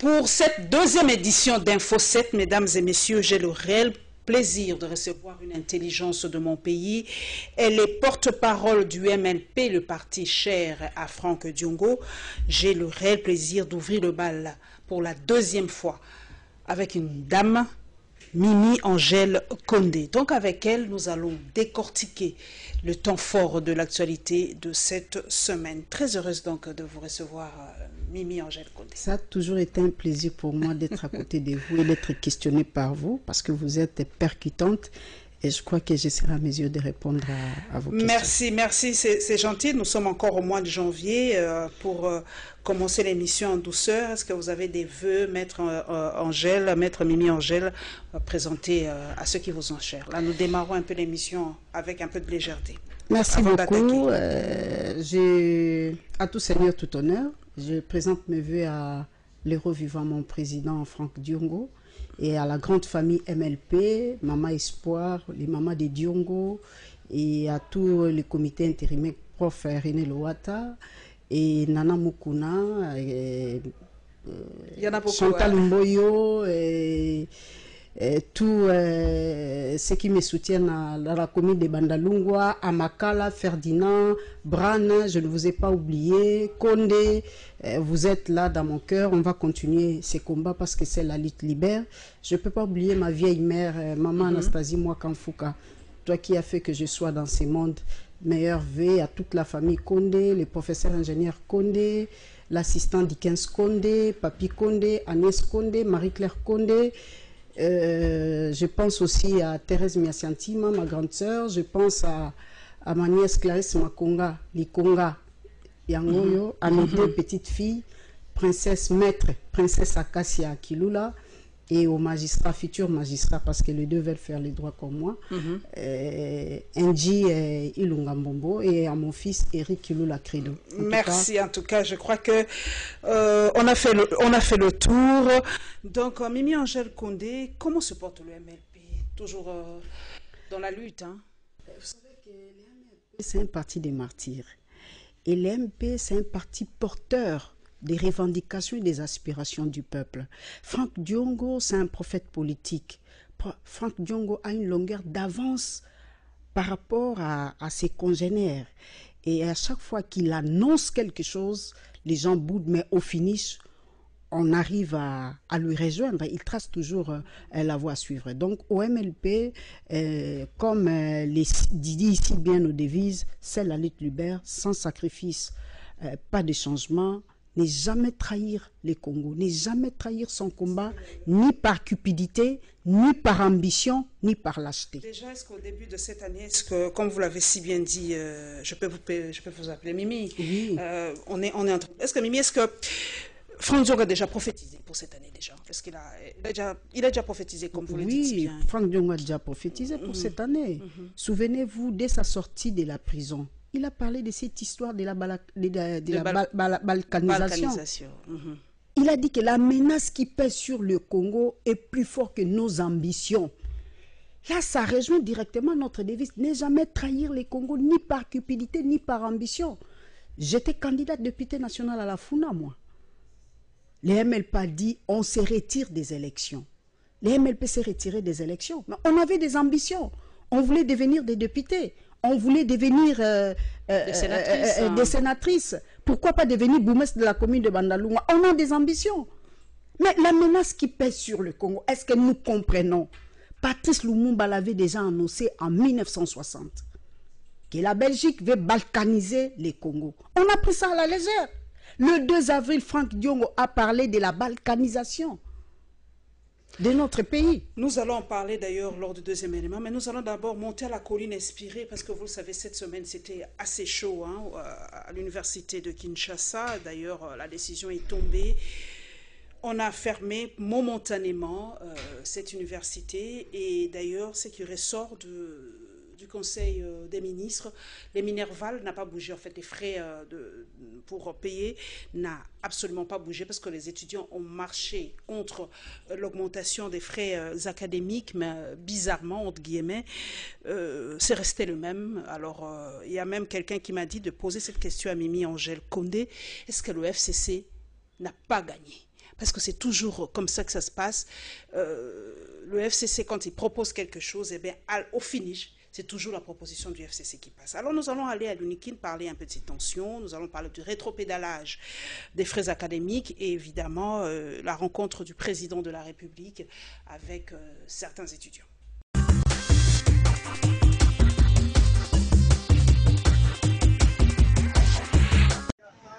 Pour cette deuxième édition d'Info 7, mesdames et messieurs, j'ai le réel plaisir de recevoir une intelligence de mon pays. Elle est porte-parole du MLP, le parti cher à Franck Diongo. J'ai le réel plaisir d'ouvrir le bal pour la deuxième fois avec une dame, Mimi Angèle Condé. Donc avec elle, nous allons décortiquer le temps fort de l'actualité de cette semaine. Très heureuse donc de vous recevoir, Mimi Angèle Condé. Ça a toujours été un plaisir pour moi d'être à côté de vous et d'être questionnée par vous parce que vous êtes percutante et je crois que je serai à mesure de répondre à vos questions. Merci, c'est gentil. Nous sommes encore au mois de janvier pour commencer l'émission en douceur. Est-ce que vous avez des vœux, Maître Angèle, Maître Mimi Angèle, présenter à ceux qui vous en chèrent? Là, nous démarrons un peu l'émission avec un peu de légèreté. Merci beaucoup. À tout seigneur, tout honneur. Je présente mes vœux à l'héros vivant, mon président Franck Diongo, et à la grande famille MLP, Maman Espoir, les mamans de Diongo, et à tous les comités intérimaires, prof René Loata, et Nana Mukuna, Chantal Mboyo, et tous ceux qui me soutiennent à la commune de Bandalungwa, Amakala, Ferdinand, Bran, je ne vous ai pas oublié, Condé, vous êtes là dans mon cœur, on va continuer ces combats parce que c'est la lutte libère. Je ne peux pas oublier ma vieille mère, maman Anastasie Mwakamfuka, toi qui as fait que je sois dans ces mondes. Meilleurs vœux à toute la famille Condé, les professeurs ingénieurs Condé, l'assistant Dickens Condé, Papi Condé, Agnès Condé, Marie-Claire Condé. Je pense aussi à Thérèse Miasiantima, ma grande sœur. Je pense à ma nièce Clarisse Makonga, Likonga Yangoyo, à mes deux petites filles, princesse maître, princesse Akasia Kilula, et aux magistrats, futurs magistrats, parce que les deux veulent faire les droits comme moi, Ndji Ilungambombo, et à mon fils Eric Kilula Credo. Merci, en tout cas, je crois que on a fait le tour. Donc, Mimi Angèle Condé, comment se porte le MLP? Toujours dans la lutte, hein? Vous savez que le MLP, c'est un parti des martyrs. Et le MLP, c'est un parti porteur des revendications et des aspirations du peuple. Franck Diongo, c'est un prophète politique. Franck Diongo a une longueur d'avance par rapport à ses congénères. Et à chaque fois qu'il annonce quelque chose, les gens boudent, mais au finish, on arrive à lui rejoindre. Il trace toujours la voie à suivre. Donc au MLP, comme dit ici bien nos devises, c'est la lutte libère, sans sacrifice, pas de changement, ne jamais trahir les Congos, ne jamais trahir son combat, ni par cupidité, ni par ambition, ni par lâcheté. Déjà, est-ce qu'au début de cette année, est-ce que, comme vous l'avez si bien dit, je peux vous appeler Mimi, oui. Est-ce que Mimi, Franck Diongo a déjà prophétisé pour cette année déjà? Est-ce qu'il a déjà prophétisé, comme vous le dites bien? Oui, Franck Diongo a déjà prophétisé pour cette année. Souvenez-vous, dès sa sortie de la prison, il a parlé de cette histoire de la balkanisation. Il a dit que la menace qui pèse sur le Congo est plus forte que nos ambitions. Là, ça rejoint directement notre devise. Ne jamais trahir les Congos, ni par cupidité, ni par ambition. J'étais candidate député national à la Funa, moi. Les MLP a dit, on se retire des élections. Les MLP s'est retiré des élections. Mais on avait des ambitions. On voulait devenir des députés. On voulait devenir des sénatrices. Pourquoi pas devenir bourgmestre de la commune de Bandalungwa? On a des ambitions. Mais la menace qui pèse sur le Congo, est-ce que nous comprenons? Patrice Lumumba l'avait déjà annoncé en 1960, que la Belgique veut balkaniser les Congos. On a pris ça à la légère. Le 2 avril, Franck Diongo a parlé de la balkanisation de notre pays. Nous allons en parler d'ailleurs lors du deuxième élément, mais nous allons d'abord monter à la colline inspirée, parce que vous le savez, cette semaine c'était assez chaud hein, à l'université de Kinshasa. D'ailleurs, la décision est tombée. On a fermé momentanément cette université, et d'ailleurs, ce qui ressort du Conseil des ministres, les Minerval n'a pas bougé. En fait, les frais pour payer n'a absolument pas bougé parce que les étudiants ont marché contre l'augmentation des frais académiques, mais bizarrement, entre guillemets, c'est resté le même. Alors, il y a même quelqu'un qui m'a dit de poser cette question à Mimi Angèle Condé. Est-ce que le FCC n'a pas gagné? parce que c'est toujours comme ça que ça se passe. Le FCC, quand il propose quelque chose, eh bien, au finish, c'est toujours la proposition du FCC qui passe. Alors nous allons aller à l'UNIKIN parler un peu de ces tensions, nous allons parler du rétropédalage des frais académiques et évidemment la rencontre du président de la République avec certains étudiants.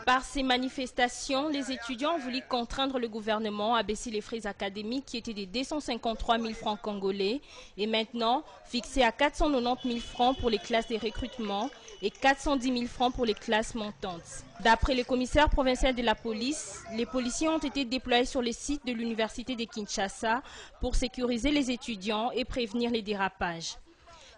Par ces manifestations, les étudiants ont voulu contraindre le gouvernement à baisser les frais académiques qui étaient de 253 000 francs congolais et maintenant fixés à 490 000 francs pour les classes de recrutement et 410 000 francs pour les classes montantes. D'après le commissaire provincial de la police, les policiers ont été déployés sur le site de l'université de Kinshasa pour sécuriser les étudiants et prévenir les dérapages.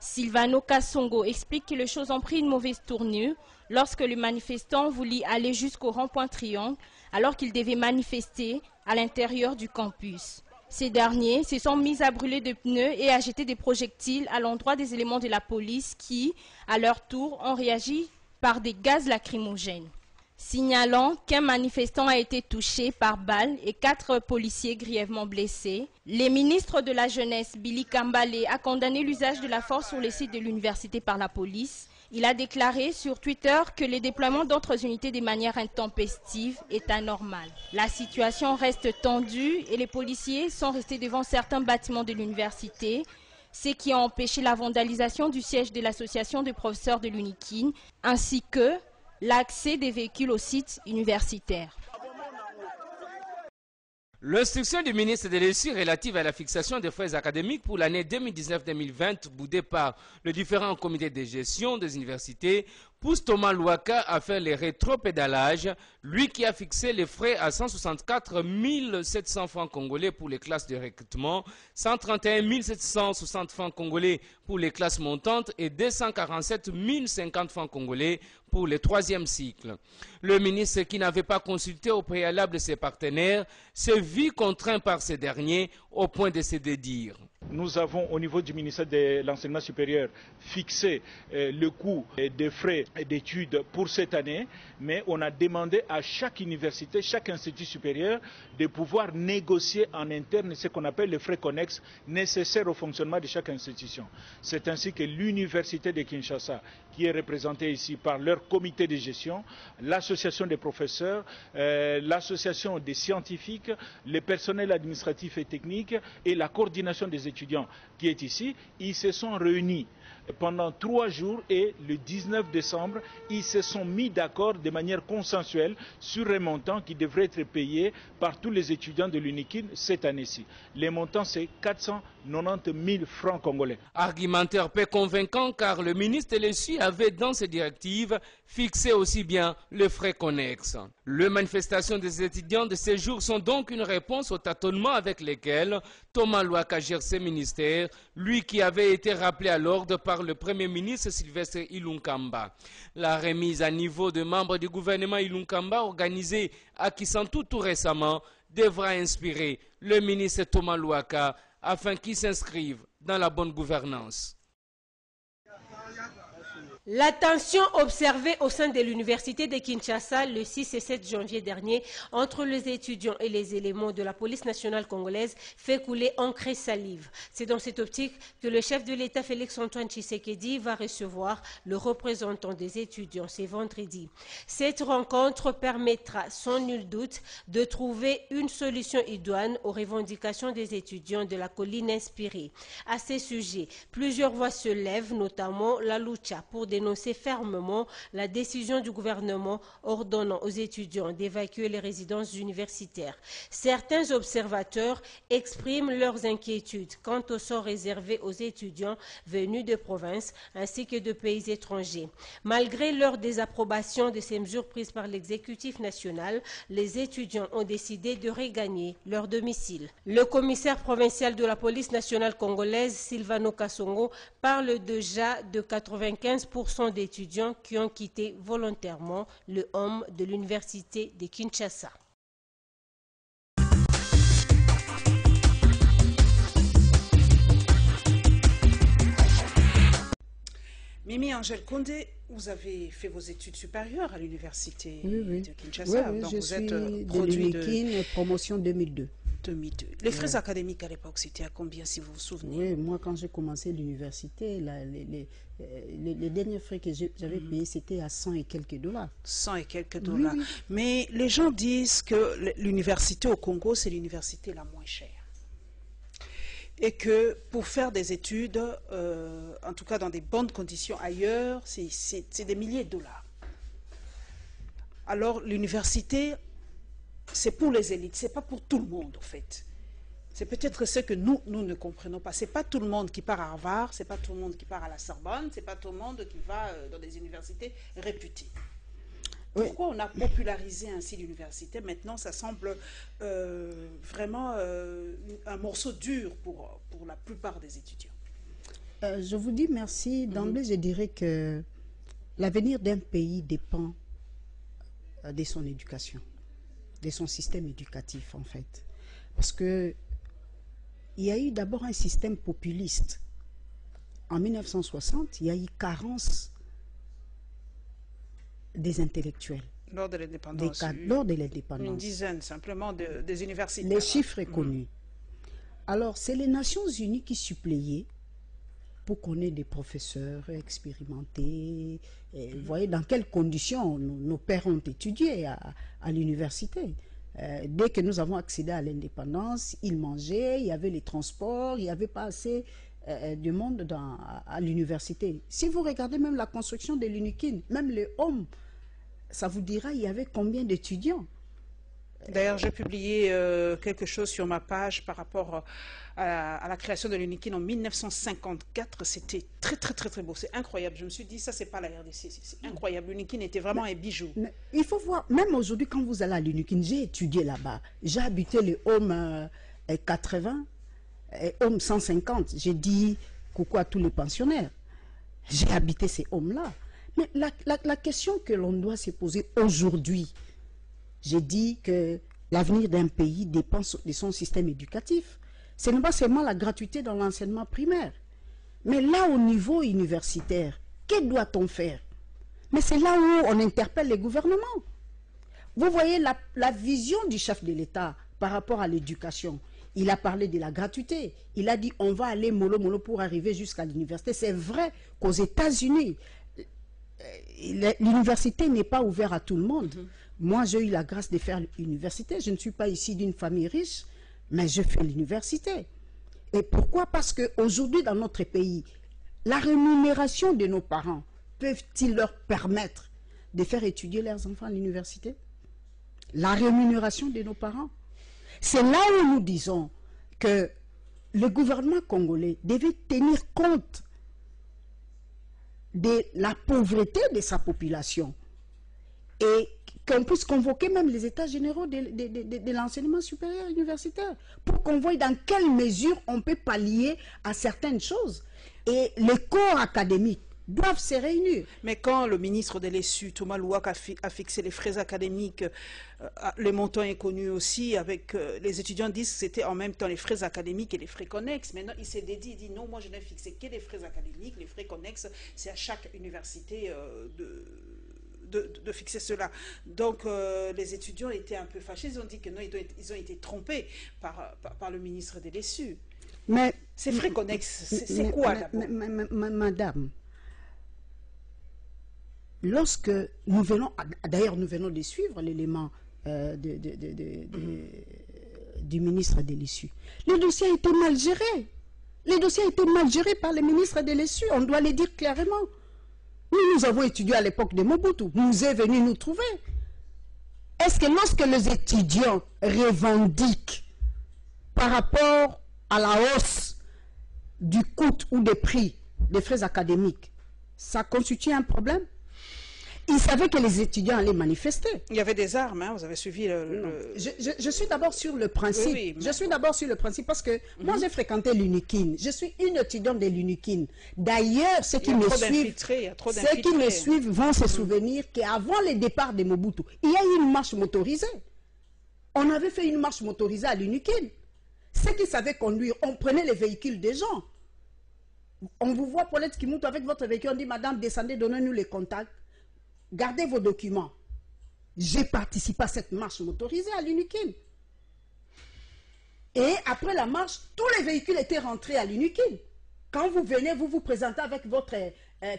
Silvano Kassongo explique que les choses ont pris une mauvaise tournure lorsque le manifestant voulut aller jusqu'au rond-point Triangle alors qu'il devait manifester à l'intérieur du campus. Ces derniers se sont mis à brûler de pneus et à jeter des projectiles à l'endroit des éléments de la police qui, à leur tour, ont réagi par des gaz lacrymogènes. Signalant qu'un manifestant a été touché par balle et 4 policiers grièvement blessés, le ministre de la Jeunesse, Billy Kambale, a condamné l'usage de la force sur le site de l'université par la police. Il a déclaré sur Twitter que le déploiement d'autres unités de manière intempestive est anormal. La situation reste tendue et les policiers sont restés devant certains bâtiments de l'université, ce qui a empêché la vandalisation du siège de l'association des professeurs de l'UNIKIN, ainsi que l'accès des véhicules au site universitaire. L'instruction du ministre de l'Éducation relative à la fixation des frais académiques pour l'année 2019-2020, boudée par les différents comités de gestion des universités, pousse Thomas Louaka à faire les rétropédalages, lui qui a fixé les frais à 164 700 francs congolais pour les classes de recrutement, 131 760 francs congolais pour les classes montantes et 247 050 francs congolais pour le 3e cycle. Le ministre, qui n'avait pas consulté au préalable ses partenaires, s'est vu contraint par ces derniers au point de se dédire. Nous avons au niveau du ministère de l'enseignement supérieur fixé le coût des frais d'études pour cette année, mais on a demandé à chaque université, chaque institut supérieur de pouvoir négocier en interne ce qu'on appelle les frais connexes nécessaires au fonctionnement de chaque institution. C'est ainsi que l'université de Kinshasa, qui est représentée ici par leur comité de gestion, l'association des professeurs, l'association des scientifiques, le personnel administratif et technique et la coordination des étudiants qui est ici, ils se sont réunis pendant 3 jours et le 19 décembre, ils se sont mis d'accord de manière consensuelle sur un montant qui devrait être payé par tous les étudiants de l'UNIKIN cette année-ci. Les montants, c'est 490 000 francs congolais. Argumentaire peu convaincant car le ministre de l'ESU avait dans ses directives fixé aussi bien les frais connexes. Les manifestations des étudiants de ces jours sont donc une réponse au tâtonnement avec lesquels Thomas Louaka gère ses ministères, lui qui avait été rappelé à l'ordre par le Premier ministre Sylvestre Ilunkamba. La remise à niveau de membres du gouvernement Ilunkamba organisée à Kisantu tout récemment devra inspirer le ministre Thomas Louaka afin qu'il s'inscrive dans la bonne gouvernance. La tension observée au sein de l'université de Kinshasa le 6 et 7 janvier dernier entre les étudiants et les éléments de la police nationale congolaise fait couler encre et salive. C'est dans cette optique que le chef de l'État Félix-Antoine Tshisekedi va recevoir le représentant des étudiants ce vendredi. Cette rencontre permettra sans nul doute de trouver une solution idoine aux revendications des étudiants de la colline inspirée. À ces sujets, plusieurs voix se lèvent, notamment la Lucha, pour dénoncer fermement la décision du gouvernement ordonnant aux étudiants d'évacuer les résidences universitaires. Certains observateurs expriment leurs inquiétudes quant au sort réservé aux étudiants venus de province ainsi que de pays étrangers. Malgré leur désapprobation de ces mesures prises par l'exécutif national, les étudiants ont décidé de regagner leur domicile. Le commissaire provincial de la police nationale congolaise, Silvano Kassongo, parle déjà de 95% d'étudiants qui ont quitté volontairement le home de l'université de Kinshasa. Mimi Angèle Condé, vous avez fait vos études supérieures à l'université de Kinshasa. Oui, donc je vous êtes suis produit de l'UNIKIN, promotion 2002. 2002. Les frais académiques à l'époque, c'était à combien, si vous vous souvenez? Oui, moi, quand j'ai commencé l'université, les derniers frais que j'avais payés, c'était à 100 et quelques dollars. 100 et quelques dollars. Oui. Mais les gens disent que l'université au Congo, c'est l'université la moins chère. Et que pour faire des études, en tout cas dans des bonnes conditions ailleurs, c'est des milliers de dollars. Alors l'université, c'est pour les élites, c'est pas pour tout le monde en fait. C'est peut-être ce que nous ne comprenons pas. C'est pas tout le monde qui part à Harvard, c'est pas tout le monde qui part à la Sorbonne, c'est pas tout le monde qui va dans des universités réputées. Pourquoi on a popularisé ainsi l'université? Maintenant, ça semble vraiment un morceau dur pour la plupart des étudiants. Je vous dis merci. D'emblée, je dirais que l'avenir d'un pays dépend de son éducation, de son système éducatif, en fait. Parce que il y a eu d'abord un système populiste. En 1960, il y a eu carence des intellectuels. Lors de l'indépendance. Lors de l'indépendance. Une dizaine simplement des universités. Les chiffres sont connus. Alors, c'est les Nations Unies qui suppléaient pour qu'on ait des professeurs expérimentés. Et vous voyez dans quelles conditions nos pères ont étudié à l'université. Dès que nous avons accédé à l'indépendance, ils mangeaient, il y avait les transports, il n'y avait pas assez de monde à l'université. Si vous regardez même la construction de l'UNIKIN, même les hommes, ça vous dira il y avait combien d'étudiants. D'ailleurs, j'ai publié quelque chose sur ma page par rapport à la création de l'UNIKIN en 1954. C'était très, très, très, très beau. C'est incroyable. Je me suis dit, ça, c'est pas la RDC. C'est incroyable. L'UNIKIN était vraiment un bijou. Mais il faut voir, même aujourd'hui, quand vous allez à l'UNIKIN, j'ai étudié là-bas. J'ai habité les hommes 80, hommes 150. J'ai dit coucou à tous les pensionnaires. J'ai habité ces hommes-là. Mais la question que l'on doit se poser aujourd'hui, j'ai dit que l'avenir d'un pays dépend de son système éducatif. Ce n'est pas seulement la gratuité dans l'enseignement primaire. Mais là, au niveau universitaire, que doit-on faire? Mais c'est là où on interpelle les gouvernements. Vous voyez la vision du chef de l'État par rapport à l'éducation. Il a parlé de la gratuité. Il a dit on va aller mollo pour arriver jusqu'à l'université. C'est vrai qu'aux États-Unis, l'université n'est pas ouverte à tout le monde. Moi, j'ai eu la grâce de faire l'université. Je ne suis pas ici d'une famille riche, mais je fais l'université. Et pourquoi? Parce qu'aujourd'hui, dans notre pays, la rémunération de nos parents, peuvent-ils leur permettre de faire étudier leurs enfants à l'université? La rémunération de nos parents. C'est là où nous disons que le gouvernement congolais devait tenir compte de la pauvreté de sa population et qu'on puisse convoquer même les états généraux de l'enseignement supérieur universitaire pour qu'on voie dans quelle mesure on peut pallier à certaines choses. Et les corps académiques doivent se réunir. Mais quand le ministre de l'ESU, Thomas Louaka, a fixé les frais académiques, les montants inconnus aussi, avec les étudiants disent que c'était en même temps les frais académiques et les frais connexes. Maintenant, il s'est dédié, il dit non, moi je n'ai fixé que les frais académiques, les frais connexes, c'est à chaque université de fixer cela. Donc les étudiants étaient un peu fâchés, ils ont dit que non, ils ont été trompés par le ministre de l'ESU. Mais ces frais connexes, c'est quoi d'abord? Madame, lorsque nous venons, d'ailleurs nous venons de suivre l'élément du ministre de l'ESU, le dossier a été mal géré. Le dossier a été mal géré par le ministre de l'ESU, on doit le dire clairement. Nous avons étudié à l'époque de Mobutu, nous est venu nous trouver. Est-ce que lorsque les étudiants revendiquent par rapport à la hausse du coût ou des prix des frais académiques, ça constitue un problème? Ils savaient que les étudiants allaient manifester. Il y avait des armes, hein, vous avez suivi Je suis d'abord sur le principe. Oui, je suis d'abord sur le principe parce que moi j'ai fréquenté l'UNIKIN. Je suis une étudiante de l'UNIKIN. D'ailleurs, ceux qui me suivent vont se souvenir qu'avant le départ de Mobutu, il y a eu une marche motorisée. On avait fait une marche motorisée à l'UNIKIN. Ceux qui savaient conduire, on prenait les véhicules des gens. On vous voit, Paulette Kimoutou, avec votre véhicule, on dit, madame, descendez, donnez-nous les contacts. Gardez vos documents. J'ai participé à cette marche motorisée à l'UNIKIN. Et après la marche, tous les véhicules étaient rentrés à l'UNIKIN. Quand vous venez, vous vous présentez avec votre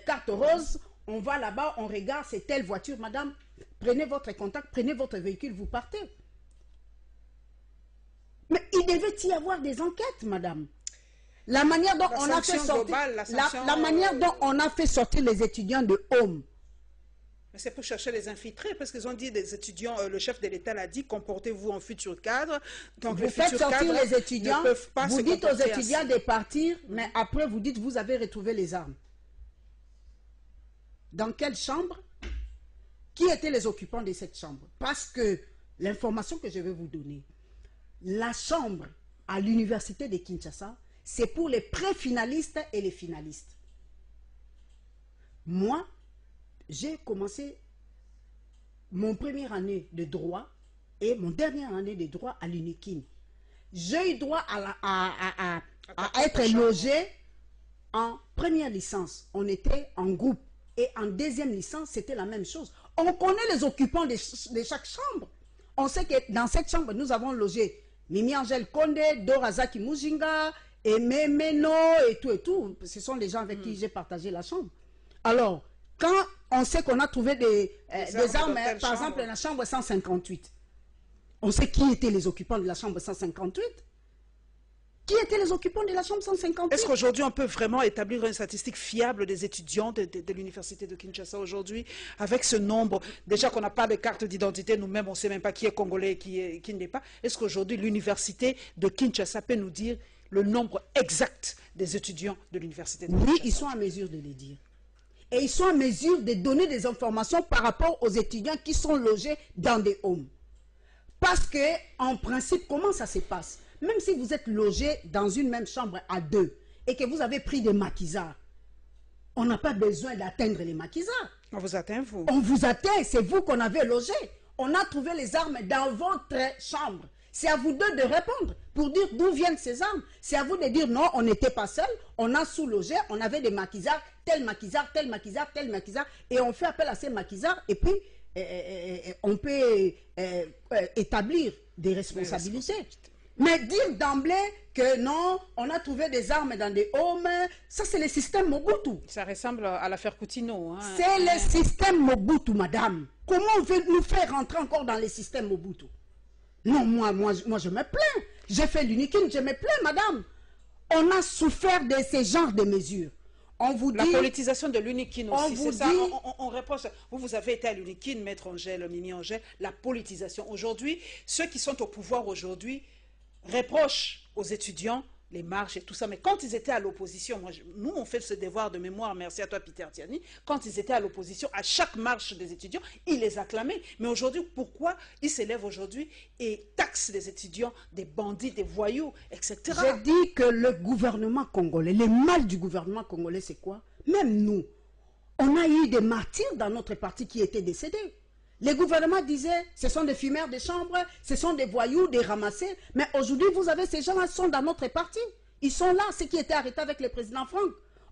carte rose, on va là-bas, on regarde, c'est telle voiture, madame, prenez votre contact, prenez votre véhicule, vous partez. Mais il devait y avoir des enquêtes, madame. La manière dont on a fait sortir, la manière dont on a fait sortir les étudiants de Home. Mais c'est pour chercher les infiltrés, parce qu'ils ont dit, des étudiants, le chef de l'État l'a dit, comportez-vous en futur cadre. Donc vous faites sortir les étudiants, vous dites aux étudiants de partir, mais après vous dites, vous avez retrouvé les armes. Dans quelle chambre? Qui étaient les occupants de cette chambre? Parce que l'information que je vais vous donner, la chambre à l'université de Kinshasa, c'est pour les pré-finalistes et les finalistes. Moi, j'ai commencé mon première année de droit et mon dernière année de droit à l'UNIKIN. J'ai eu droit à être logé en première licence. On était en groupe. Et en deuxième licence, c'était la même chose. On connaît les occupants de chaque chambre. On sait que dans cette chambre, nous avons logé Mimi Angèle Konde, Dorazaki Mujinga, et Memeno, et tout. Ce sont les gens avec qui j'ai partagé la chambre. Alors, quand on sait qu'on a trouvé des armes, par exemple, dans la chambre 158, on sait qui étaient les occupants de la chambre 158. Qui étaient les occupants de la chambre 158? Est-ce qu'aujourd'hui, on peut vraiment établir une statistique fiable des étudiants de l'université de Kinshasa aujourd'hui, avec ce nombre? Déjà qu'on n'a pas de carte d'identité, nous-mêmes, on ne sait même pas qui est congolais et qui ne l'est pas. Est-ce qu'aujourd'hui, l'université de Kinshasa peut nous dire le nombre exact des étudiants de l'université de Kinshasa? Oui, ils sont en mesure de le dire. Et ils sont en mesure de donner des informations par rapport aux étudiants qui sont logés dans des homes. Parce que, en principe, comment ça se passe? Même si vous êtes logé dans une même chambre à deux et que vous avez pris des maquisards, on n'a pas besoin d'atteindre les maquisards. On vous atteint, vous? On vous atteint, c'est vous qu'on avait logé. On a trouvé les armes dans votre chambre. C'est à vous deux de répondre pour dire d'où viennent ces armes. C'est à vous de dire non, on n'était pas seul, on a sous-logé, on avait des maquisards, tel maquisard, tel maquisard, tel maquisard, et on fait appel à ces maquisards et puis on peut établir des responsabilités. Mais dire d'emblée que non, on a trouvé des armes dans des homes, ça c'est le système Mobutu. Ça ressemble à l'affaire Coutinho. Hein. C'est le système Mobutu, madame. Comment on veut nous faire rentrer encore dans le système Mobutu? Non, moi je me plains. J'ai fait l'UNIKIN, je me plains, madame. On a souffert de ce genre de mesures. On vous dit... La politisation de l'UNIKIN aussi, c'est ça. Dit, on reproche... Vous avez été à l'UNIKIN, Maître Angèle, Mimi Angèle, la politisation. Aujourd'hui, ceux qui sont au pouvoir aujourd'hui reprochent aux étudiants les marches et tout ça, mais quand ils étaient à l'opposition, nous on fait ce devoir de mémoire, merci à toi Peter Tiani, quand ils étaient à l'opposition, à chaque marche des étudiants, ils les acclamaient. Mais aujourd'hui, pourquoi ils s'élèvent aujourd'hui et taxent les étudiants des bandits, des voyous, etc. Je dis que le gouvernement congolais, le mal du gouvernement congolais, c'est quoi? Même nous, on a eu des martyrs dans notre parti qui étaient décédés. Les gouvernements disaient, ce sont des fumeurs de chambre, ce sont des voyous, des ramassés. Mais aujourd'hui, vous avez ces gens-là qui sont dans notre parti. Ils sont là, ceux qui étaient arrêtés avec le président Franck.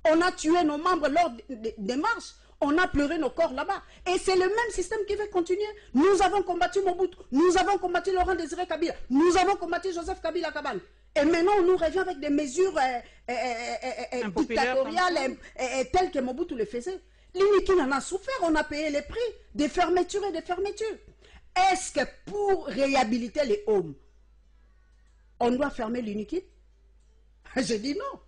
On a tué nos membres lors des marches. On a pleuré nos corps là-bas. Et c'est le même système qui va continuer. Nous avons combattu Mobutu. Nous avons combattu Laurent Désiré Kabila. Nous avons combattu Joseph Kabila Kaban. Et maintenant, on nous revient avec des mesures dictatoriales telles que Mobutu le faisait. L'UNIKIN en a souffert, on a payé les prix des fermetures et des fermetures. Est-ce que pour réhabiliter les hommes, on doit fermer l'UNIKIN? Je dis non.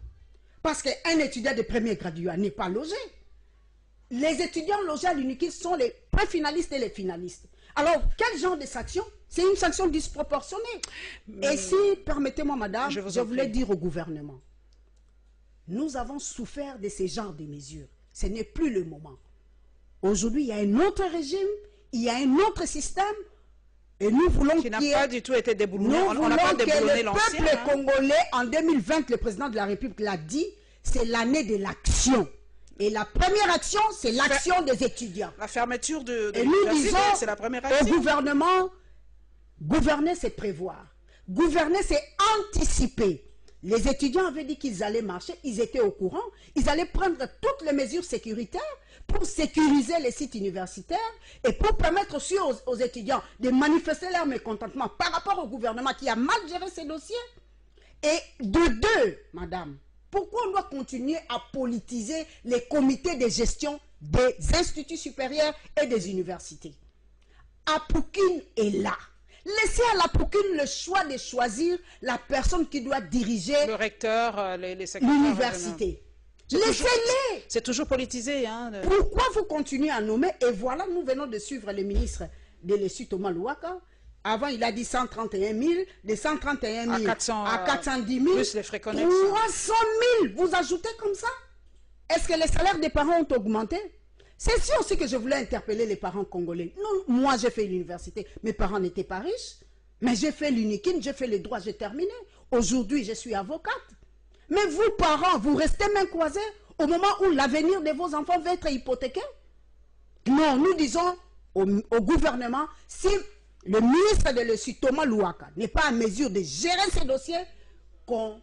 Parce qu'un étudiant de premier graduat n'est pas logé. Les étudiants logés à l'UNIKIN sont les pré-finalistes et les finalistes. Alors, quel genre de sanction? C'est une sanction disproportionnée. Et si, permettez-moi madame, je voulais dire au gouvernement, nous avons souffert de ces genres de mesures. Ce n'est plus le moment. Aujourd'hui, il y a un autre régime, il y a un autre système, et nous voulons qui n'a pas du tout été déboulonné. On n'a pas déboulonné l'ancien. Le peuple congolais, en 2020, le président de la République l'a dit, c'est l'année de l'action. Et la première action, c'est l'action des étudiants. La fermeture de et nous disons c'est la première action. Au gouvernement, gouverner, c'est prévoir. Gouverner, c'est anticiper. Les étudiants avaient dit qu'ils allaient marcher, ils étaient au courant, ils allaient prendre toutes les mesures sécuritaires pour sécuriser les sites universitaires et pour permettre aussi aux étudiants de manifester leur mécontentement par rapport au gouvernement qui a mal géré ces dossiers. Et de deux, madame, pourquoi on doit continuer à politiser les comités de gestion des instituts supérieurs et des universités? Apoukine est là. Laissez à l'Apoukine le choix de choisir la personne qui doit diriger le recteur, les secrétaires, l'université. Laissez-les. C'est toujours politisé. Hein, Pourquoi vous continuez à nommer? Et voilà, nous venons de suivre le ministre de l'ESU, Thomas Louaka. Avant, il a dit 131 000, de 131 000 à 410 000, plus les frais connexes. 300 000, vous ajoutez comme ça? Est-ce que les salaires des parents ont augmenté? C'est sûr aussi que je voulais interpeller les parents congolais. Non, moi, j'ai fait l'université. Mes parents n'étaient pas riches. Mais j'ai fait l'UNIKIN, j'ai fait les droits, j'ai terminé. Aujourd'hui, je suis avocate. Mais vous, parents, vous restez main croisée au moment où l'avenir de vos enfants va être hypothéqué? Non, nous disons au gouvernement, si le ministre de l'ESU, Thomas Louaka, n'est pas en mesure de gérer ces dossiers, qu'on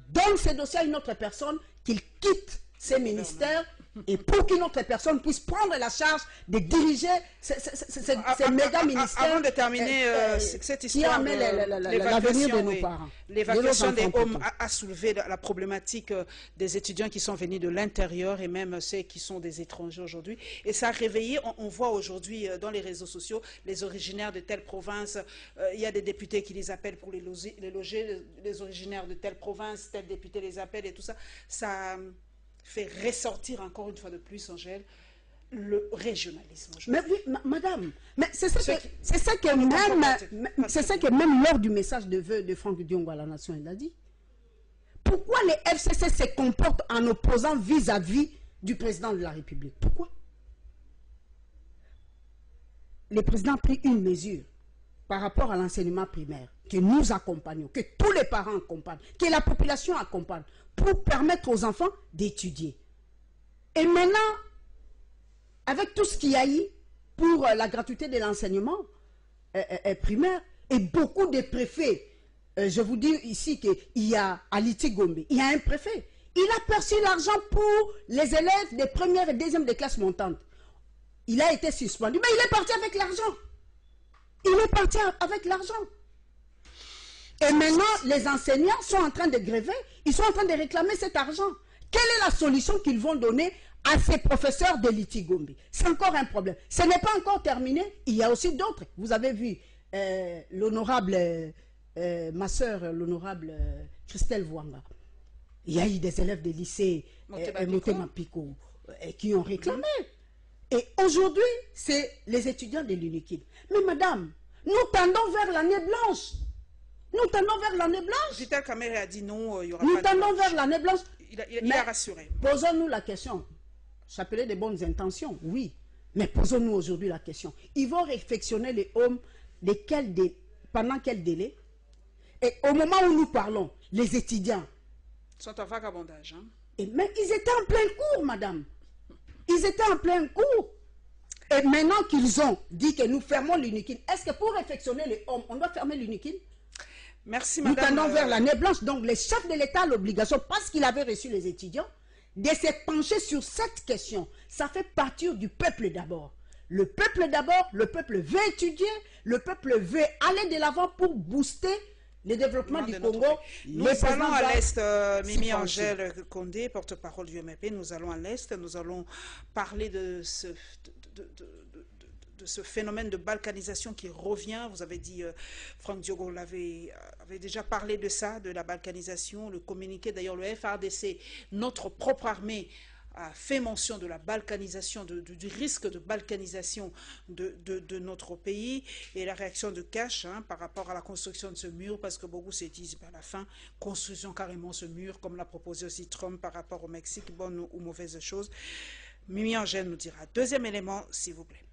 donne ces dossiers à une autre personne, qu'il quitte ces ministères, et pour qu'une autre personne puisse prendre la charge de diriger ces méga ministères. Avant de terminer cette histoire, l'avenir de nos parents. L'évacuation des hommes a soulevé la problématique des étudiants qui sont venus de l'intérieur et même ceux qui sont des étrangers aujourd'hui. Et ça a réveillé, on voit aujourd'hui dans les réseaux sociaux, les originaires de telle province, il y a des députés qui les appellent pour les loger, les originaires de telle province, tel député les appelle et tout ça. Ça fait ressortir encore une fois de plus, Angèle, le régionalisme. Mais oui, madame, mais c'est ça que même lors du message de vœux de Franck Diongo à la nation, il a dit. Pourquoi les FCC se comportent en opposant vis-à-vis du président de la République? Pourquoi? Le président a pris une mesure par rapport à l'enseignement primaire, que nous accompagnons, que tous les parents accompagnent, que la population accompagne, pour permettre aux enfants d'étudier. Et maintenant, avec tout ce qu'il y a eu pour la gratuité de l'enseignement primaire, et beaucoup de préfets, je vous dis ici qu'il y a à Litigombe, il y a un préfet, il a perçu l'argent pour les élèves des premières et deuxièmes des classes montantes. Il a été suspendu, mais il est parti avec l'argent. Il est parti avec l'argent. Et maintenant, les enseignants sont en train de gréver, ils sont en train de réclamer cet argent. Quelle est la solution qu'ils vont donner à ces professeurs de Litigombe? C'est encore un problème. Ce n'est pas encore terminé, il y a aussi d'autres. Vous avez vu l'honorable, ma soeur, l'honorable Christelle Vouanga. Il y a eu des élèves des lycées Motema Pico qui ont réclamé. Et aujourd'hui, c'est les étudiants de l'UNIKIN. Mais madame, nous tendons vers l'année blanche. Nous tendons vers l'année blanche. Vital Kamerhe a dit non, il y aura nous pas tendons vers l'année blanche. Il a rassuré. Posons-nous la question. J'appelais des bonnes intentions, oui. Mais posons-nous aujourd'hui la question. Ils vont réfectionner les hommes pendant quel délai? Et au moment où nous parlons, les étudiants sont en vagabondage. Hein? Mais ils étaient en plein cours, madame. Ils étaient en plein cours. Et maintenant qu'ils ont dit que nous fermons l'UNIKIN, est-ce que pour réfectionner les hommes, on doit fermer l'UNIKIN? Merci, madame. Nous tendons vers l'année blanche. Donc, les chefs de l'État ont l'obligation, parce qu'il avait reçu les étudiants, de se pencher sur cette question. Ça fait partir du peuple d'abord. Le peuple d'abord, le peuple veut étudier, le peuple veut aller de l'avant pour booster le développement du Congo. Nous allons à l'Est, Mimi Angèle Condé, porte-parole du MRP, nous allons à l'Est, nous allons parler de ce phénomène de balkanisation qui revient. Vous avez dit, Franck Diongo avait déjà parlé de ça, de la balkanisation, le communiqué, d'ailleurs le FARDC, notre propre armée, a fait mention de la balkanisation, du risque de balkanisation de notre pays et la réaction de Cash par rapport à la construction de ce mur, parce que beaucoup se disent à la fin, construisons carrément ce mur, comme l'a proposé aussi Trump par rapport au Mexique, bonne ou mauvaise chose. Mimi Angèle nous dira. Deuxième élément, s'il vous plaît.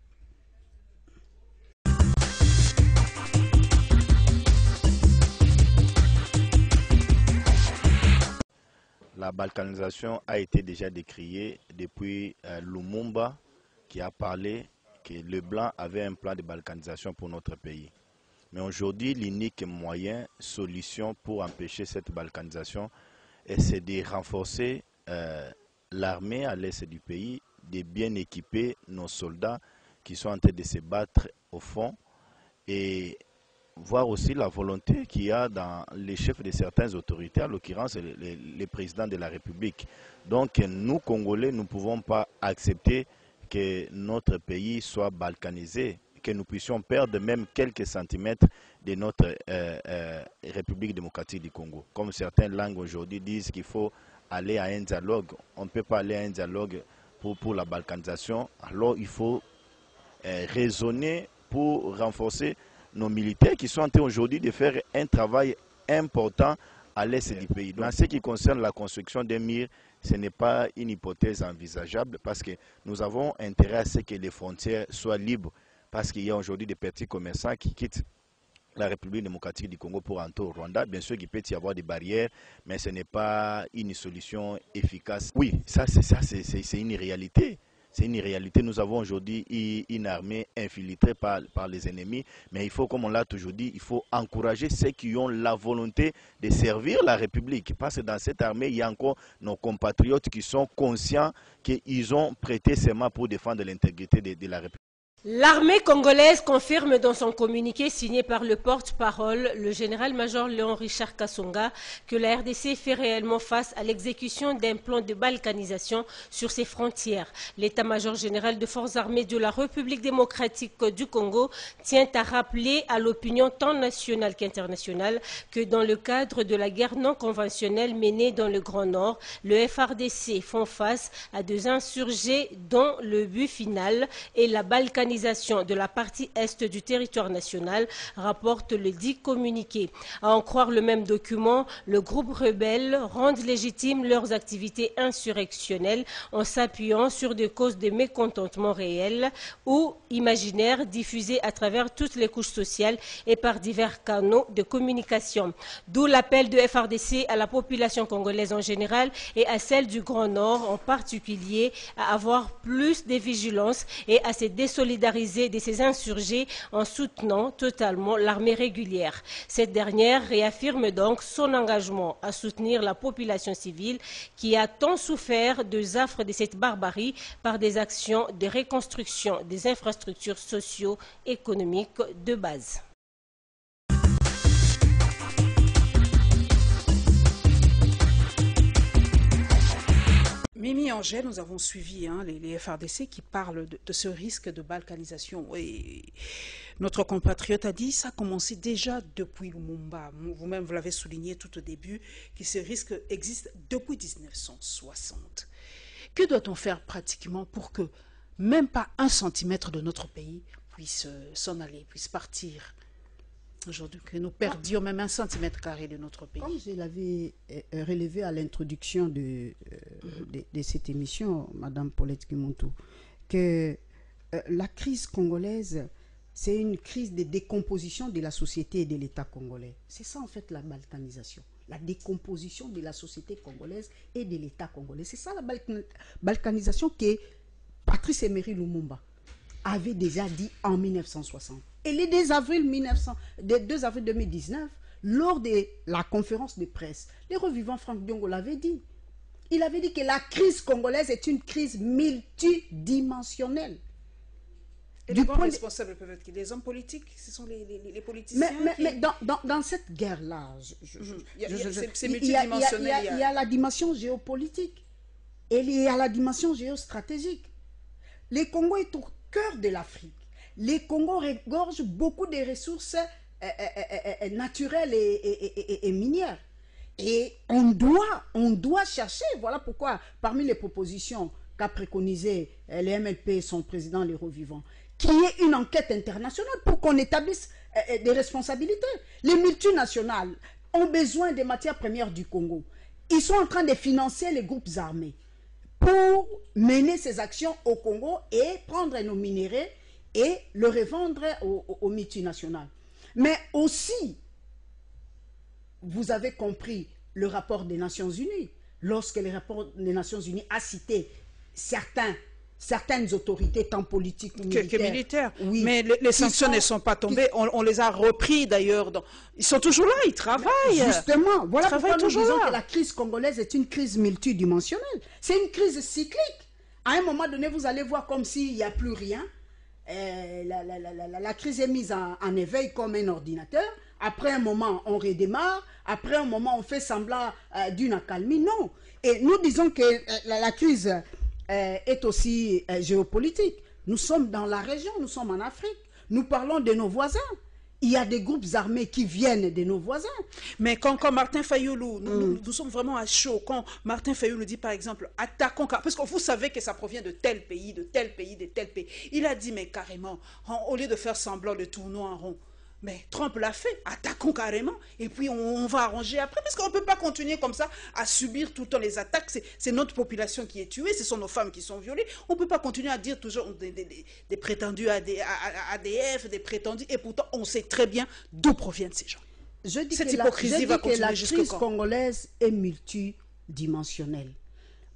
La balkanisation a été déjà décriée depuis Lumumba, qui a parlé que le blanc avait un plan de balkanisation pour notre pays. Mais aujourd'hui, l'unique moyen, solution pour empêcher cette balkanisation, c'est de renforcer l'armée à l'est du pays, de bien équiper nos soldats qui sont en train de se battre au fond et voir aussi la volonté qu'il y a dans les chefs de certaines autorités, en l'occurrence les présidents de la République. Donc nous, Congolais, nous ne pouvons pas accepter que notre pays soit balkanisé, que nous puissions perdre même quelques centimètres de notre République démocratique du Congo. Comme certaines langues aujourd'hui disent qu'il faut aller à un dialogue, on ne peut pas aller à un dialogue pour la balkanisation, alors il faut raisonner pour renforcer nos militaires qui sont en train aujourd'hui de faire un travail important à l'est du pays. Donc, en ce qui concerne la construction des murs, ce n'est pas une hypothèse envisageable parce que nous avons intérêt à ce que les frontières soient libres parce qu'il y a aujourd'hui des petits commerçants qui quittent la République démocratique du Congo pour entrer au Rwanda. Bien sûr qu'il peut y avoir des barrières, mais ce n'est pas une solution efficace. Oui, ça c'est une réalité. C'est une réalité. Nous avons aujourd'hui une armée infiltrée par les ennemis, mais il faut, comme on l'a toujours dit, il faut encourager ceux qui ont la volonté de servir la République. Parce que dans cette armée, il y a encore nos compatriotes qui sont conscients qu'ils ont prêté serment pour défendre l'intégrité de la République. L'armée congolaise confirme dans son communiqué signé par le porte-parole, le général-major Léon Richard Kassonga, que la RDC fait réellement face à l'exécution d'un plan de balkanisation sur ses frontières. L'état-major général de forces armées de la République démocratique du Congo tient à rappeler à l'opinion tant nationale qu'internationale que dans le cadre de la guerre non conventionnelle menée dans le Grand Nord, le FARDC font face à deux insurgés dont le but final est la balkanisation de la partie est du territoire national, rapporte le dit communiqué. À en croire le même document, le groupe rebelle rend légitimes leurs activités insurrectionnelles en s'appuyant sur des causes de mécontentement réels ou imaginaires diffusés à travers toutes les couches sociales et par divers canaux de communication. D'où l'appel de FARDC à la population congolaise en général et à celle du Grand Nord en particulier à avoir plus de vigilance et à se désolidariser de ces insurgés en soutenant totalement l'armée régulière. Cette dernière réaffirme donc son engagement à soutenir la population civile qui a tant souffert des affres de cette barbarie par des actions de reconstruction des infrastructures socio-économiques de base. Mimi Angèle, nous avons suivi les FARDC qui parlent de ce risque de balkanisation. Et notre compatriote a dit que ça a commencé déjà depuis Lumumba. Vous-même, vous l'avez souligné tout au début, que ce risque existe depuis 1960. Que doit-on faire pratiquement pour que même pas 1 centimètre de notre pays puisse s'en aller, puisse partir? Aujourd'hui, que nous perdions même 1 centimètre carré de notre pays. Comme je l'avais relevé à l'introduction de cette émission, Madame Paulette Kimontou, que la crise congolaise, c'est une crise de décomposition de la société et de l'État congolais. C'est ça en fait la balkanisation. La décomposition de la société congolaise et de l'État congolais. C'est ça la balkanisation que Patrice Emery Lumumba avait déjà dit en 1960. Et le 2 avril 2019, lors de la conférence de presse, les revivants Franck Diongo l'avait dit. Il avait dit que la crise congolaise est une crise multidimensionnelle. Et les grands responsables peuvent être les hommes politiques, ce sont les politiciens. Mais dans cette guerre-là, c'est multidimensionnel. Il y a la dimension géopolitique et il y a la dimension géostratégique. Le Congo est au cœur de l'Afrique. Les Congo regorgent beaucoup de ressources naturelles et minières. Et on doit chercher, voilà pourquoi, parmi les propositions qu'a préconisé les MLP et son président, les Revivants, qu'il y ait une enquête internationale pour qu'on établisse des responsabilités. Les multinationales ont besoin des matières premières du Congo. Ils sont en train de financer les groupes armés pour mener ces actions au Congo et prendre nos minéraux et le revendre aux multinationales. Mais aussi, vous avez compris le rapport des Nations Unies. Lorsque le rapport des Nations Unies a cité certains certaines autorités, tant politiques ou militaires. Oui. Mais les sanctions ne sont pas tombées. On les a repris d'ailleurs. Ils sont toujours là, ils travaillent. Justement, voilà pourquoi nous disons que la crise congolaise est une crise multidimensionnelle. C'est une crise cyclique. À un moment donné, vous allez voir comme s'il n'y a plus rien. La crise est mise en éveil comme un ordinateur. Après un moment, on redémarre. Après un moment, on fait semblant d'une accalmie. Non. Et nous disons que la crise est aussi géopolitique. Nous sommes dans la région, nous sommes en Afrique. Nous parlons de nos voisins. Il y a des groupes armés qui viennent de nos voisins. Mais quand Martin Fayulu, nous sommes vraiment à chaud. Quand Martin Fayulu dit par exemple, attaquons, parce que vous savez que ça provient de tel pays, de tel pays, de tel pays. Il a dit, mais carrément, au lieu de faire semblant de tourner en rond, mais Trump l'a fait, attaquons carrément, et puis on va arranger après, parce qu'on ne peut pas continuer comme ça à subir tout le temps les attaques. C'est notre population qui est tuée, ce sont nos femmes qui sont violées. On ne peut pas continuer à dire toujours des prétendus ADF, des prétendus, et pourtant on sait très bien d'où proviennent ces gens. Cette hypocrisie va continuer jusqu'à quand? La crise congolaise est multidimensionnelle.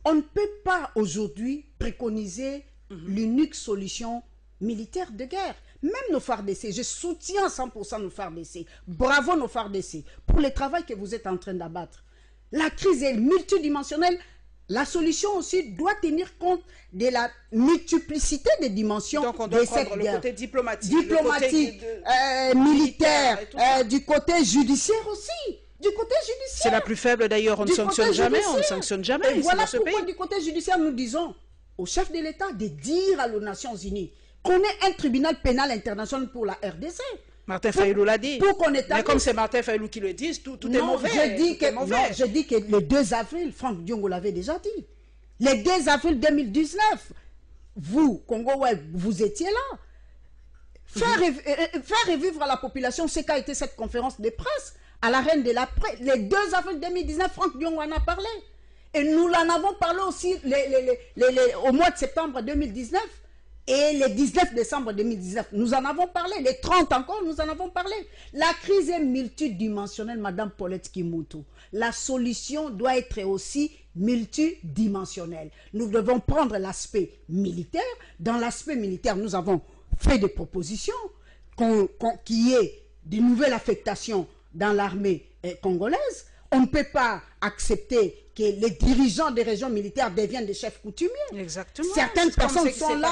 On ne peut pas aujourd'hui préconiser l'unique solution militaire de guerre. Même nos FARDC, je soutiens 100% nos FARDC. Bravo nos FARDC pour le travail que vous êtes en train d'abattre. La crise est multidimensionnelle. La solution aussi doit tenir compte de la multiplicité des dimensions de cette guerre. Le côté diplomatique, militaire, du côté judiciaire aussi. Du côté judiciaire. C'est la plus faible d'ailleurs, on ne sanctionne jamais, Et voilà pourquoi du côté judiciaire nous disons au chef de l'État de dire à aux Nations Unies qu'on ait un tribunal pénal international pour la RDC. Martin Fayulu l'a dit. Mais comme c'est Martin Fayulu qui le dit, tout est mauvais. Je dis que le 2 avril, Franck Diongo l'avait déjà dit. Le 2 avril 2019, vous, Congo Web, vous étiez là. Faire revivre à la population ce qu'a été cette conférence de presse à la reine de la presse. Le 2 avril 2019, Franck Diongo en a parlé. Et nous en avons parlé aussi au mois de septembre 2019. Et le 19 décembre 2019, nous en avons parlé. Les 30 encore, nous en avons parlé. La crise est multidimensionnelle, Madame Paulette Kimoutou. La solution doit être aussi multidimensionnelle. Nous devons prendre l'aspect militaire. Dans l'aspect militaire, nous avons fait des propositions qu'il y ait de nouvelles affectations dans l'armée congolaise. On ne peut pas accepter que les dirigeants des régions militaires deviennent des chefs coutumiers. Exactement. Certaines personnes sont là,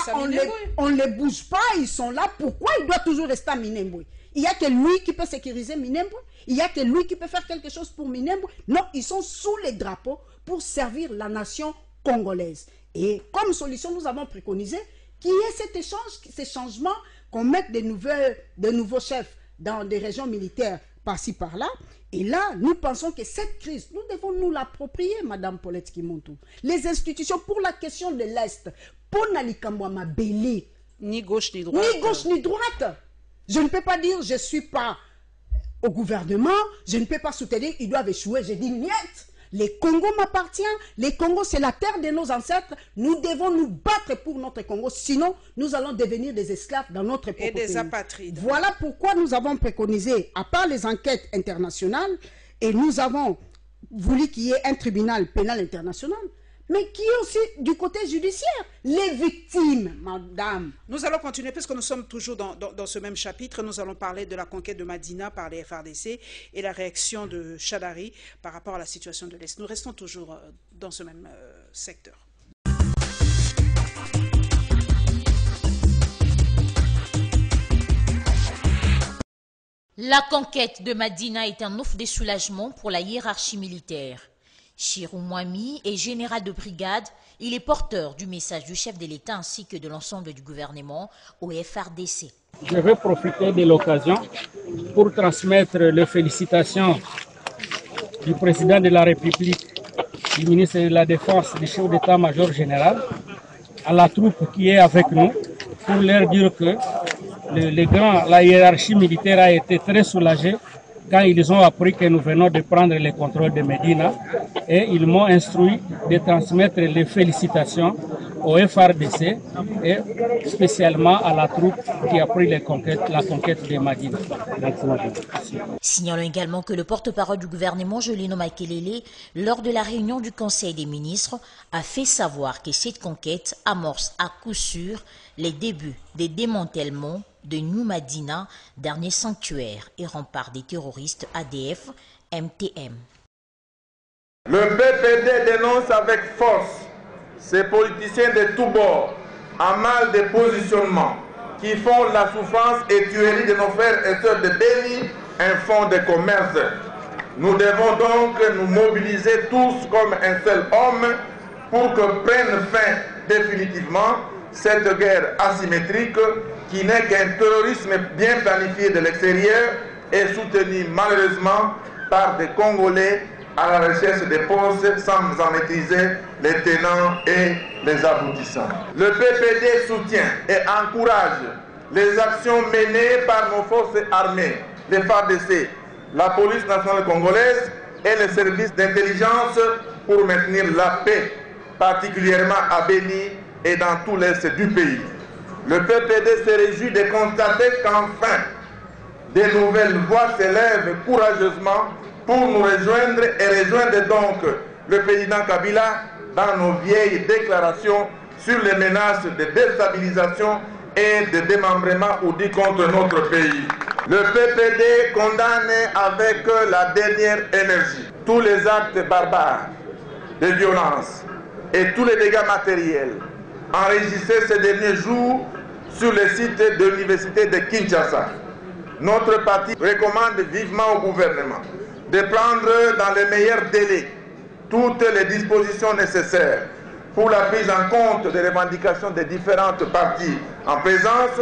on ne les bouge pas, ils sont là. Pourquoi il doit toujours rester à Minembwe? Il n'y a que lui qui peut sécuriser Minembwe. Il n'y a que lui qui peut faire quelque chose pour Minembwe. Non, ils sont sous les drapeaux pour servir la nation congolaise. Et comme solution, nous avons préconisé qu'il y ait cet échange, ces changements, qu'on mette de nouveaux chefs dans des régions militaires par-ci, par-là. Et là, nous pensons que cette crise, nous devons nous l'approprier, Madame Paulette Kimoutou. Les institutions pour la question de l'Est, pour Nalikambouama Bélé, ni gauche ni droite. Ni gauche ni droite. Je ne peux pas dire je ne suis pas au gouvernement, je ne peux pas soutenir, ils doivent échouer. Je dis niet. Les Congo m'appartient, les Congo c'est la terre de nos ancêtres, nous devons nous battre pour notre Congo, sinon nous allons devenir des esclaves dans notre propre pays. Et des apatrides. Voilà pourquoi nous avons préconisé, à part les enquêtes internationales, et nous avons voulu qu'il y ait un tribunal pénal international, mais qui est aussi du côté judiciaire. Les victimes, madame. Nous allons continuer, puisque nous sommes toujours dans ce même chapitre. Nous allons parler de la conquête de Madina par les FARDC et la réaction de Chadari par rapport à la situation de l'Est. Nous restons toujours dans ce même secteur. La conquête de Madina est un ouf de soulagement pour la hiérarchie militaire. Chirou Mwami est général de brigade. Il est porteur du message du chef de l'État ainsi que de l'ensemble du gouvernement au FARDC. Je vais profiter de l'occasion pour transmettre les félicitations du président de la République, du ministre de la Défense, du chef d'état-major général, à la troupe qui est avec nous, pour leur dire que la hiérarchie militaire a été très soulagée quand ils ont appris que nous venons de prendre le contrôle de Médina, et ils m'ont instruit de transmettre les félicitations au FARDC et spécialement à la troupe qui a pris la conquête de Médina. Signalons également que le porte-parole du gouvernement, Jolino Makelele, lors de la réunion du Conseil des ministres, a fait savoir que cette conquête amorce à coup sûr les débuts des démantèlements de New Madina, dernier sanctuaire et rempart des terroristes ADF MTM. Le PPD dénonce avec force ces politiciens de tous bords en mal de positionnement qui font la souffrance et tuerie de nos frères et sœurs de Béni un fonds de commerce. Nous devons donc nous mobiliser tous comme un seul homme pour que prenne fin définitivement cette guerre asymétrique qui n'est qu'un terrorisme bien planifié de l'extérieur et soutenu malheureusement par des Congolais à la recherche des postes sans en maîtriser les tenants et les aboutissants. Le PPD soutient et encourage les actions menées par nos forces armées, les FARDC, la police nationale congolaise et les services d'intelligence pour maintenir la paix, particulièrement à Béni et dans tout l'est du pays. Le PPD se réjouit de constater qu'enfin, de nouvelles voix s'élèvent courageusement pour nous rejoindre et rejoindre donc le président Kabila dans nos vieilles déclarations sur les menaces de déstabilisation et de démembrement ou dit contre notre pays. Le PPD condamne avec la dernière énergie tous les actes barbares de violence et tous les dégâts matériels enregistrés ces derniers jours sur le site de l'université de Kinshasa. Notre parti recommande vivement au gouvernement de prendre dans les meilleurs délais toutes les dispositions nécessaires pour la prise en compte des revendications des différentes parties en présence,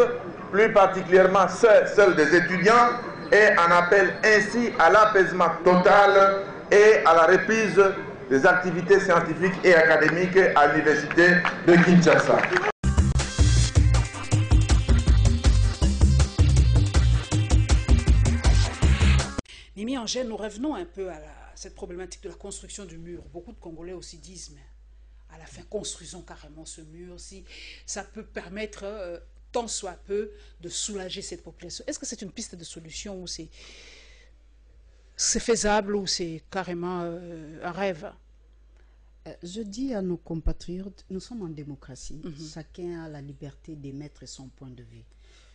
plus particulièrement celles des étudiants, et en appelle ainsi à l'apaisement total et à la reprise des activités scientifiques et académiques à l'université de Kinshasa. Mimi Angèle, nous revenons un peu à cette problématique de la construction du mur. Beaucoup de Congolais aussi disent, mais à la fin, construisons carrément ce mur, si ça peut permettre, tant soit peu, de soulager cette population. Est-ce que c'est une piste de solution ou c'est faisable ou c'est carrément un rêve? Je dis à nos compatriotes, nous sommes en démocratie. Chacun a la liberté d'émettre son point de vue.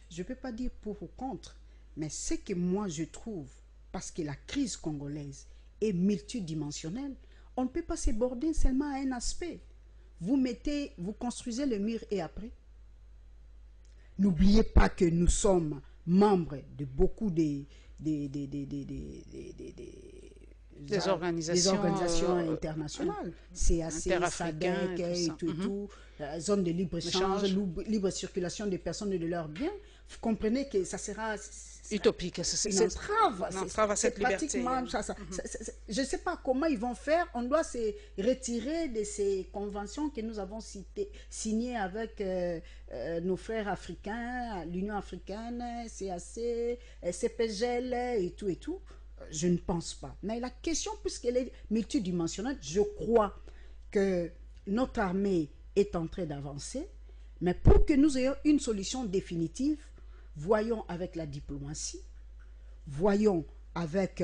Je ne peux pas dire pour ou contre, mais ce que moi je trouve, parce que la crise congolaise est multidimensionnelle, on ne peut pas se border seulement à un aspect. Vous construisez le mur et après. N'oubliez pas que nous sommes membres de beaucoup des organisations internationales. CAC, SADC et tout, zone de libre-échange, libre circulation des personnes et de leurs biens. Vous comprenez que ça sera utopique. C'est une entrave à cette liberté. Je ne sais pas comment ils vont faire. On doit se retirer de ces conventions que nous avons signées avec nos frères africains, l'Union africaine, CAC, CPGL et tout. Je ne pense pas. Mais la question, puisqu'elle est multidimensionnelle, je crois que notre armée est en train d'avancer. Mais pour que nous ayons une solution définitive, voyons avec la diplomatie, voyons avec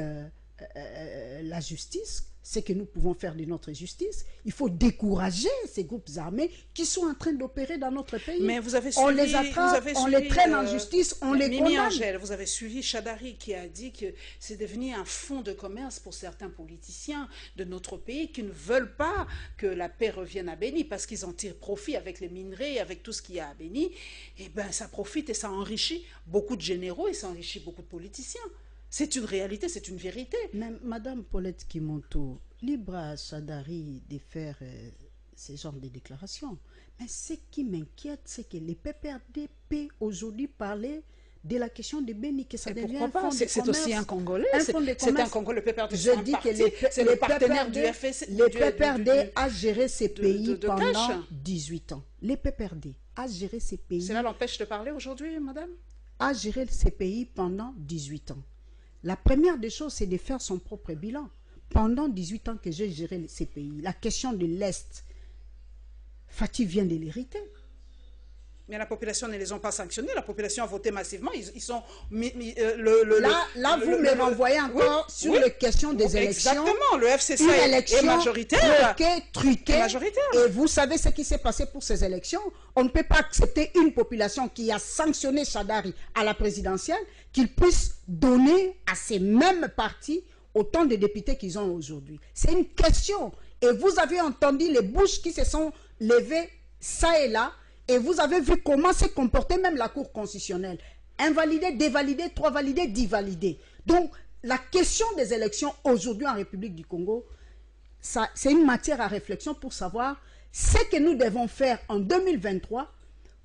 la justice, ce que nous pouvons faire de notre justice. Il faut décourager ces groupes armés qui sont en train d'opérer dans notre pays. Mais vous avez suivi, on les attrape, on les traîne en justice, on les condamne. Mimi Angèle, vous avez suivi Chadari qui a dit que c'est devenu un fonds de commerce pour certains politiciens de notre pays qui ne veulent pas que la paix revienne à Béni parce qu'ils en tirent profit avec les minerais, avec tout ce qu'il y a à Béni. Et bien ça profite et ça enrichit beaucoup de généraux et ça enrichit beaucoup de politiciens. C'est une réalité, c'est une vérité. Mais Madame Paulette Kimonto, libre à Chadari de faire ce genre de déclarations. Mais ce qui m'inquiète, c'est que les PPRD peut aujourd'hui parler de la question de Béni, que ça devient un fonds de commerce. C'est aussi un Congolais. C'est un Congolais, le PPRD. Je dis que c'est le partenaire du FSC. Le PPRD a géré ces pays pendant 18 ans. Les PPRD a géré ces pays. Cela l'empêche de parler aujourd'hui, madame? A géré ces pays pendant 18 ans. La première des choses, c'est de faire son propre bilan. Pendant 18 ans que j'ai géré ces pays, la question de l'Est, Fatih vient de l'hériter. Mais la population ne les ont pas sanctionnés, la population a voté massivement, ils sont... Là, vous me renvoyez encore sur les questions des élections. Exactement, le FCC est majoritaire. Truquée. Et vous savez ce qui s'est passé pour ces élections. On ne peut pas accepter une population qui a sanctionné Shadari à la présidentielle, qu'il puisse donner à ces mêmes partis autant de députés qu'ils ont aujourd'hui. C'est une question. Et vous avez entendu les bouches qui se sont levées ça et là, et vous avez vu comment s'est comportée même la Cour constitutionnelle. Invalidé, dévalidé, 3 validés, 10 validés. Donc, la question des élections aujourd'hui en République du Congo, c'est une matière à réflexion pour savoir ce que nous devons faire en 2023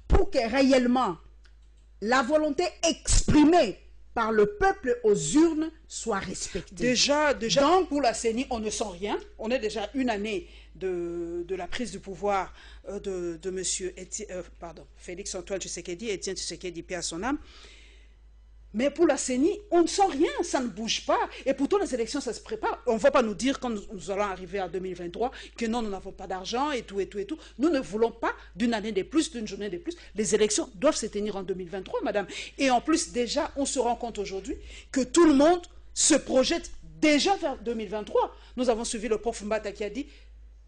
pour que réellement la volonté exprimée par le peuple aux urnes soit respectée. Déjà donc, pour la CENI, on ne sent rien. On est déjà une année de la prise du pouvoir de M. Félix Antoine Tshisekedi, Étienne Tshisekedi, paix à son âme. Mais pour la CENI, on ne sent rien, ça ne bouge pas. Et pourtant, les élections, ça se prépare. On ne va pas nous dire, quand nous allons arriver en 2023, que non, nous n'avons pas d'argent et tout, et tout, et tout. Nous ne voulons pas d'une année de plus, d'une journée de plus. Les élections doivent se tenir en 2023, madame. Et en plus, déjà, on se rend compte aujourd'hui que tout le monde se projette déjà vers 2023. Nous avons suivi le prof Mbata qui a dit,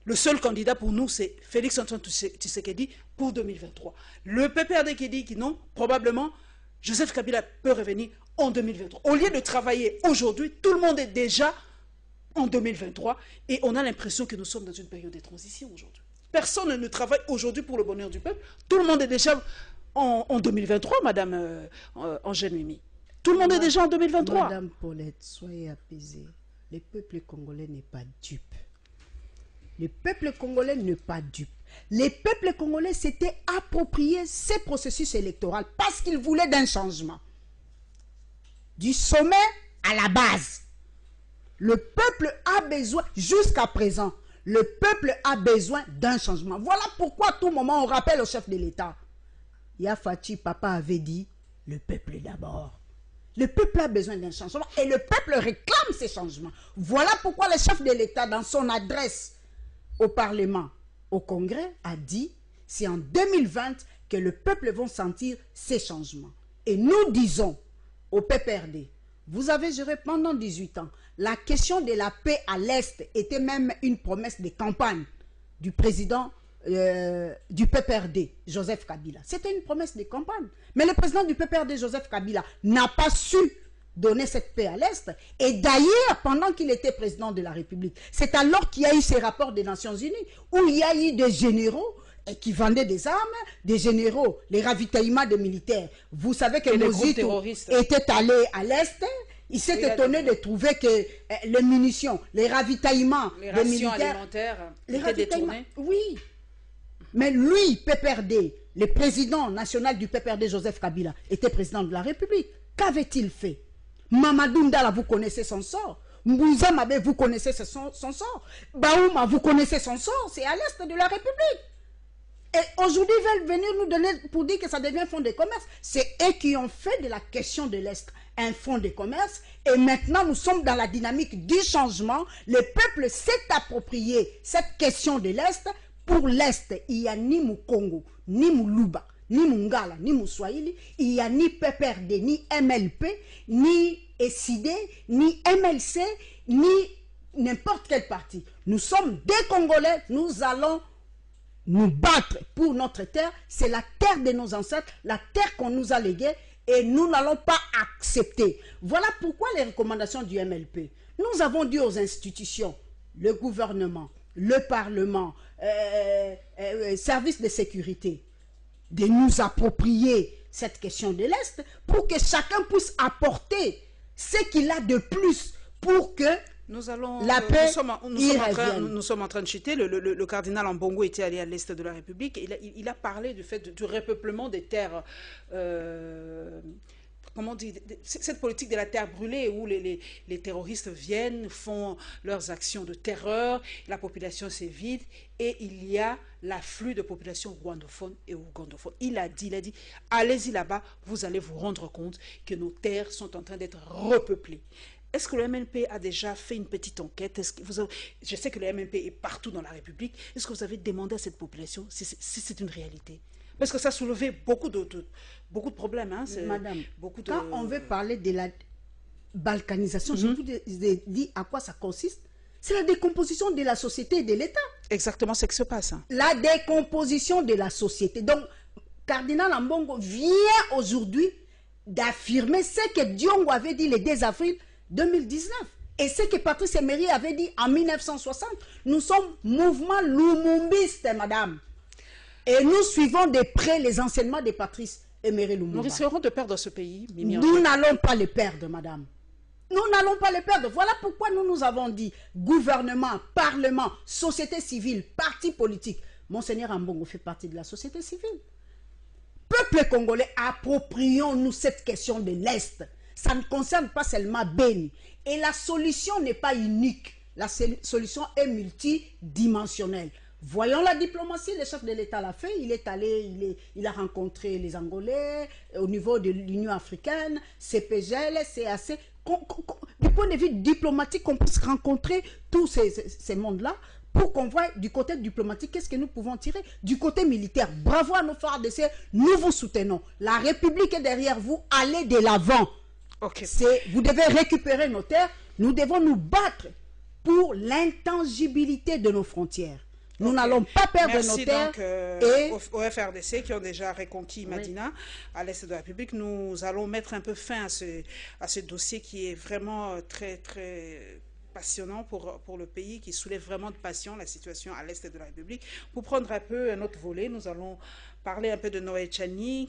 le seul candidat pour nous, c'est Félix Antoine Tshisekedi pour 2023. Le PPRD qui dit que non, probablement, Joseph Kabila peut revenir en 2023. Au lieu de travailler aujourd'hui, tout le monde est déjà en 2023 et on a l'impression que nous sommes dans une période de transition aujourd'hui. Personne ne travaille aujourd'hui pour le bonheur du peuple. Tout le monde est déjà en 2023, madame Angèle Mimi. Tout le monde est déjà en 2023. Madame Paulette, soyez apaisée. Le peuple congolais n'est pas dupe. Le peuple congolais n'est pas dupe. Les peuples congolais s'étaient appropriés ces processus électoraux parce qu'ils voulaient d'un changement. Du sommet à la base. Le peuple a besoin, jusqu'à présent, le peuple a besoin d'un changement. Voilà pourquoi à tout moment on rappelle au chef de l'État. Yafati, papa avait dit, le peuple d'abord. Le peuple a besoin d'un changement et le peuple réclame ces changements. Voilà pourquoi le chef de l'État, dans son adresse au Parlement, au Congrès, a dit, c'est en 2020 que le peuple va sentir ces changements. Et nous disons au PPRD, vous avez géré pendant 18 ans. La question de la paix à l'Est était même une promesse de campagne du président du PPRD, Joseph Kabila. C'était une promesse de campagne. Mais le président du PPRD, Joseph Kabila, n'a pas su donner cette paix à l'Est. Et d'ailleurs, pendant qu'il était président de la République, c'est alors qu'il y a eu ces rapports des Nations Unies, où il y a eu des généraux qui vendaient des armes, des généraux, les ravitaillements des militaires. Vous savez que Mozitu était allé à l'Est. Il s'est étonné de trouver que les munitions, les ravitaillements des militaires alimentaires étaient détournés. Oui. Mais lui, PPRD, le président national du PPRD, Joseph Kabila, était président de la République. Qu'avait-il fait? Mamadou Ndala, vous connaissez son sort. Mbouza Mabe, vous connaissez son sort. Baouma, vous connaissez son sort. C'est à l'Est de la République. Et aujourd'hui, ils veulent venir nous donner pour dire que ça devient fonds de commerce. C'est eux qui ont fait de la question de l'Est un fonds de commerce. Et maintenant, nous sommes dans la dynamique du changement. Le peuple s'est approprié cette question de l'Est. Pour l'Est, il n'y a ni Mukongo, ni Muluba, ni Mungala, ni Mouswahili. Il n'y a ni PPRD, ni MLP, ni SID, ni MLC, ni n'importe quel parti. Nous sommes des Congolais, nous allons nous battre pour notre terre. C'est la terre de nos ancêtres, la terre qu'on nous a léguée et nous n'allons pas accepter. Voilà pourquoi les recommandations du MLP. Nous avons dit aux institutions, le gouvernement, le Parlement, services de sécurité, de nous approprier cette question de l'Est pour que chacun puisse apporter ce qu'il a de plus pour que la paix nous sommes en train de chuter. Le cardinal Ambongo était allé à l'Est de la République. Il a parlé du fait du repeuplement des terres... comment on dit, cette politique de la terre brûlée où les terroristes viennent, font leurs actions de terreur, la population s'évite et il y a l'afflux de population rwandophone et ougandophones. Il a dit, allez-y là-bas, vous allez vous rendre compte que nos terres sont en train d'être repeuplées. Est-ce que le MLP a déjà fait une petite enquête? Je sais que le MLP est partout dans la République. Est-ce que vous avez demandé à cette population si c'est une réalité? Parce que ça soulevait beaucoup de problèmes. Hein, Madame, beaucoup de... quand on veut parler de la balkanisation, je vous ai dit à quoi ça consiste. C'est la décomposition de la société et de l'État. Exactement ce qui se passe. Hein. La décomposition de la société. Donc, Cardinal Ambongo vient aujourd'hui d'affirmer ce que Diongo avait dit le 2 avril 2019. Et ce que Patrice Emery avait dit en 1960. Nous sommes mouvement lumumbiste, madame. Et nous suivons de près les enseignements de Patrice Emery Lumumba. Nous risquerons de perdre ce pays, Mimi. Nous n'allons pas le perdre, madame. Nous n'allons pas le perdre. Voilà pourquoi nous avons dit gouvernement, parlement, société civile, parti politique. Monseigneur Ambongo fait partie de la société civile. Peuple congolais, approprions-nous cette question de l'Est. Ça ne concerne pas seulement Beni. Et la solution n'est pas unique. La solution est multidimensionnelle. Voyons la diplomatie, le chef de l'État l'a fait. Il est allé, il a rencontré les Angolais au niveau de l'Union africaine, CPGL, CAC. Du point de vue diplomatique, on peut se rencontrer tous ces mondes-là pour qu'on voit du côté diplomatique qu'est-ce que nous pouvons tirer. Du côté militaire, bravo à nos FARDC, nous vous soutenons. La République est derrière vous, allez de l'avant. Okay. Vous devez récupérer nos terres, nous devons nous battre pour l'intangibilité de nos frontières. Nous n'allons pas perdre nos terres. Donc, au FRDC qui ont déjà reconquis Madina à l'est de la République, nous allons mettre un peu fin à ce dossier qui est vraiment très, très passionnant pour le pays, qui soulève vraiment de passion la situation à l'est de la République. Pour prendre un peu un autre volet, nous allons parler un peu de Noël Tchani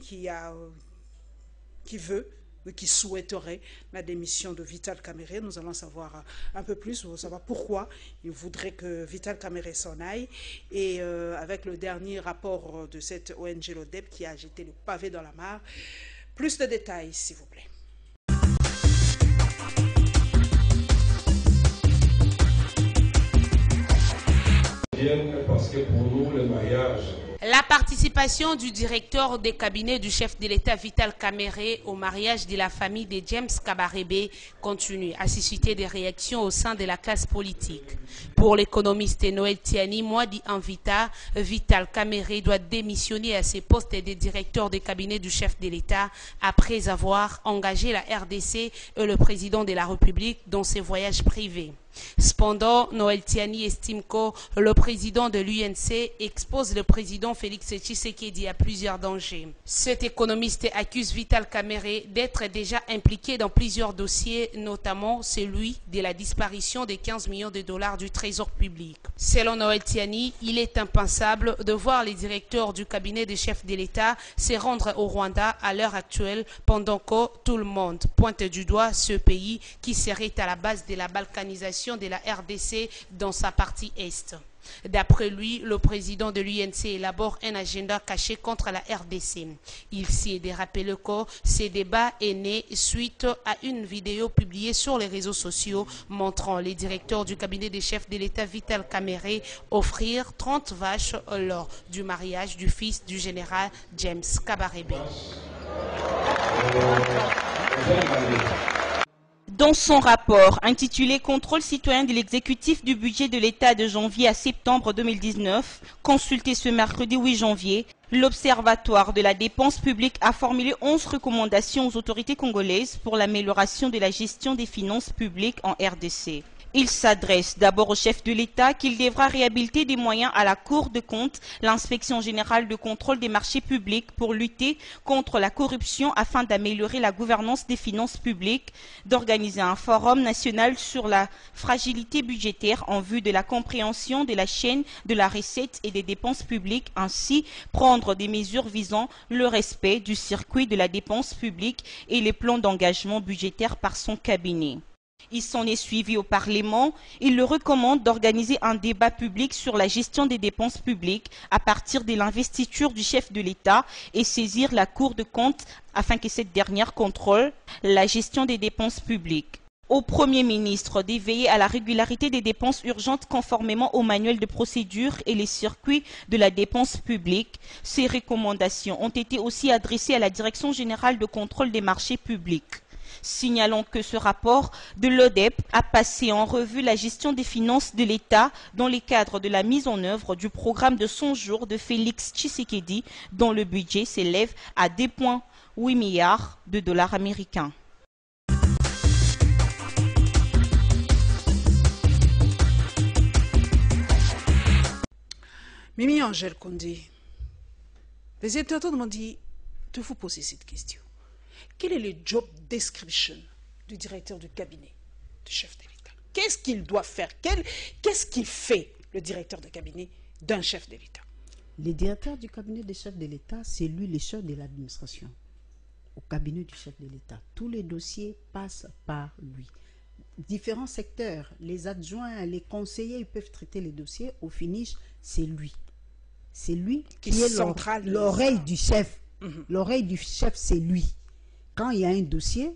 qui souhaiterait la démission de Vital Kamerhe. Nous allons savoir un peu plus, nous allons savoir pourquoi il voudrait que Vital Kamerhe s'en aille. Et avec le dernier rapport de cette ONG LODEP qui a jeté le pavé dans la mare. Plus de détails, s'il vous plaît. Parce que pour nous, le mariage... La participation du directeur des cabinets du chef de l'État Vital Kamerhe au mariage de la famille de James Kabarebe continue à susciter des réactions au sein de la classe politique. Pour l'économiste Noël Tiani, Mwadi Anvita, Vital Kamerhe doit démissionner à ses postes de directeur des cabinets du chef de l'État après avoir engagé la RDC et le président de la République dans ses voyages privés. Cependant, Noël Tiani estime que le président de l'UNC expose le président Félix Tshisekedi à plusieurs dangers. Cet économiste accuse Vital Kamerhe d'être déjà impliqué dans plusieurs dossiers, notamment celui de la disparition des 15 millions de dollars du trésor public. Selon Noël Tiani, il est impensable de voir les directeurs du cabinet des chefs de l'État se rendre au Rwanda à l'heure actuelle pendant que tout le monde pointe du doigt ce pays qui serait à la base de la balkanisation de la RDC dans sa partie Est. D'après lui, le président de l'UNC élabore un agenda caché contre la RDC. Il s'est rappelé que ce débat est né suite à une vidéo publiée sur les réseaux sociaux montrant les directeurs du cabinet des chefs de l'État Vital Kamerhe offrir 30 vaches lors du mariage du fils du général James Kabarebe. Dans son rapport intitulé « Contrôle citoyen de l'exécutif du budget de l'État de janvier à septembre 2019 », consulté ce mercredi 8 janvier, l'Observatoire de la dépense publique a formulé 11 recommandations aux autorités congolaises pour l'amélioration de la gestion des finances publiques en RDC. Il s'adresse d'abord au chef de l'État qu'il devra réhabiliter des moyens à la Cour de compte, l'inspection générale de contrôle des marchés publics pour lutter contre la corruption afin d'améliorer la gouvernance des finances publiques, d'organiser un forum national sur la fragilité budgétaire en vue de la compréhension de la chaîne de la recette et des dépenses publiques, ainsi prendre des mesures visant le respect du circuit de la dépense publique et les plans d'engagement budgétaire par son cabinet. Il s'en est suivi au Parlement. Il le recommande d'organiser un débat public sur la gestion des dépenses publiques à partir de l'investiture du chef de l'État et saisir la Cour de compte afin que cette dernière contrôle la gestion des dépenses publiques. Au Premier ministre d'éveiller à la régularité des dépenses urgentes conformément au manuel de procédure et les circuits de la dépense publique. Ces recommandations ont été aussi adressées à la Direction générale de contrôle des marchés publics. Signalons que ce rapport de l'ODEP a passé en revue la gestion des finances de l'État dans le cadre de la mise en œuvre du programme de 100 jours de Félix Tshisekedi, dont le budget s'élève à 2,8 milliards de dollars américains. Mimi Angèle Condé, les internautes m'ont dit de vous poser cette question. Quel est le job description du directeur du cabinet du chef de l'État? Qu'est-ce qu'il doit faire? Qu'est-ce qu'il fait, le directeur de cabinet d'un chef de l'État? Le directeur du cabinet du chef de l'État, c'est lui le chef de l'administration au cabinet du chef de l'État. Tous les dossiers passent par lui. Différents secteurs, les adjoints, les conseillers, ils peuvent traiter les dossiers. Au finish, c'est lui. C'est lui qui est l'oreille du chef. L'oreille du chef, c'est lui. Quand il y a un dossier,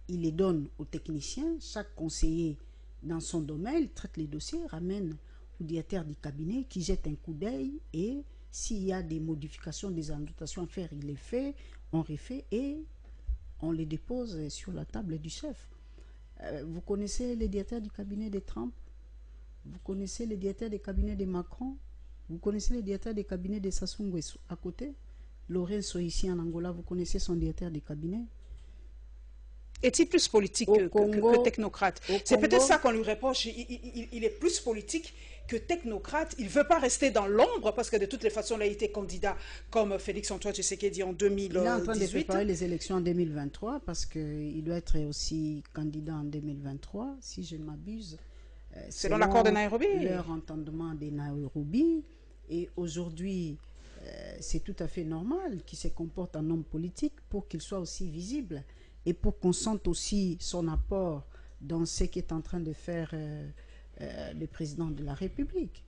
il les donne aux techniciens. Chaque conseiller, dans son domaine, traite les dossiers, ramène au directeur du cabinet qui jette un coup d'œil et s'il y a des modifications, des annotations à faire, il les fait, on refait et on les dépose sur la table du chef. Vous connaissez les directeurs du cabinet de Trump? Vous connaissez les directeurs du cabinet de Macron? Vous connaissez les directeurs du cabinet de Sassou Nguesso à côté? Lorenzo ici en Angola, vous connaissez son directeur de cabinet? Est-il plus politique que technocrate? C'est peut-être ça qu'on lui reproche. Il est plus politique que technocrate. Il ne veut pas rester dans l'ombre parce que de toutes les façons, il a été candidat comme Félix-Antoine Tshisekedi en 2018. Il est en train de préparer les élections en 2023 parce qu'il doit être aussi candidat en 2023, si je ne m'abuse. Selon l'accord de Nairobi. Leur entendement de Nairobi. Et aujourd'hui, c'est tout à fait normal qu'il se comporte en homme politique pour qu'il soit aussi visible et pour qu'on sente aussi son apport dans ce qu'est en train de faire le président de la République.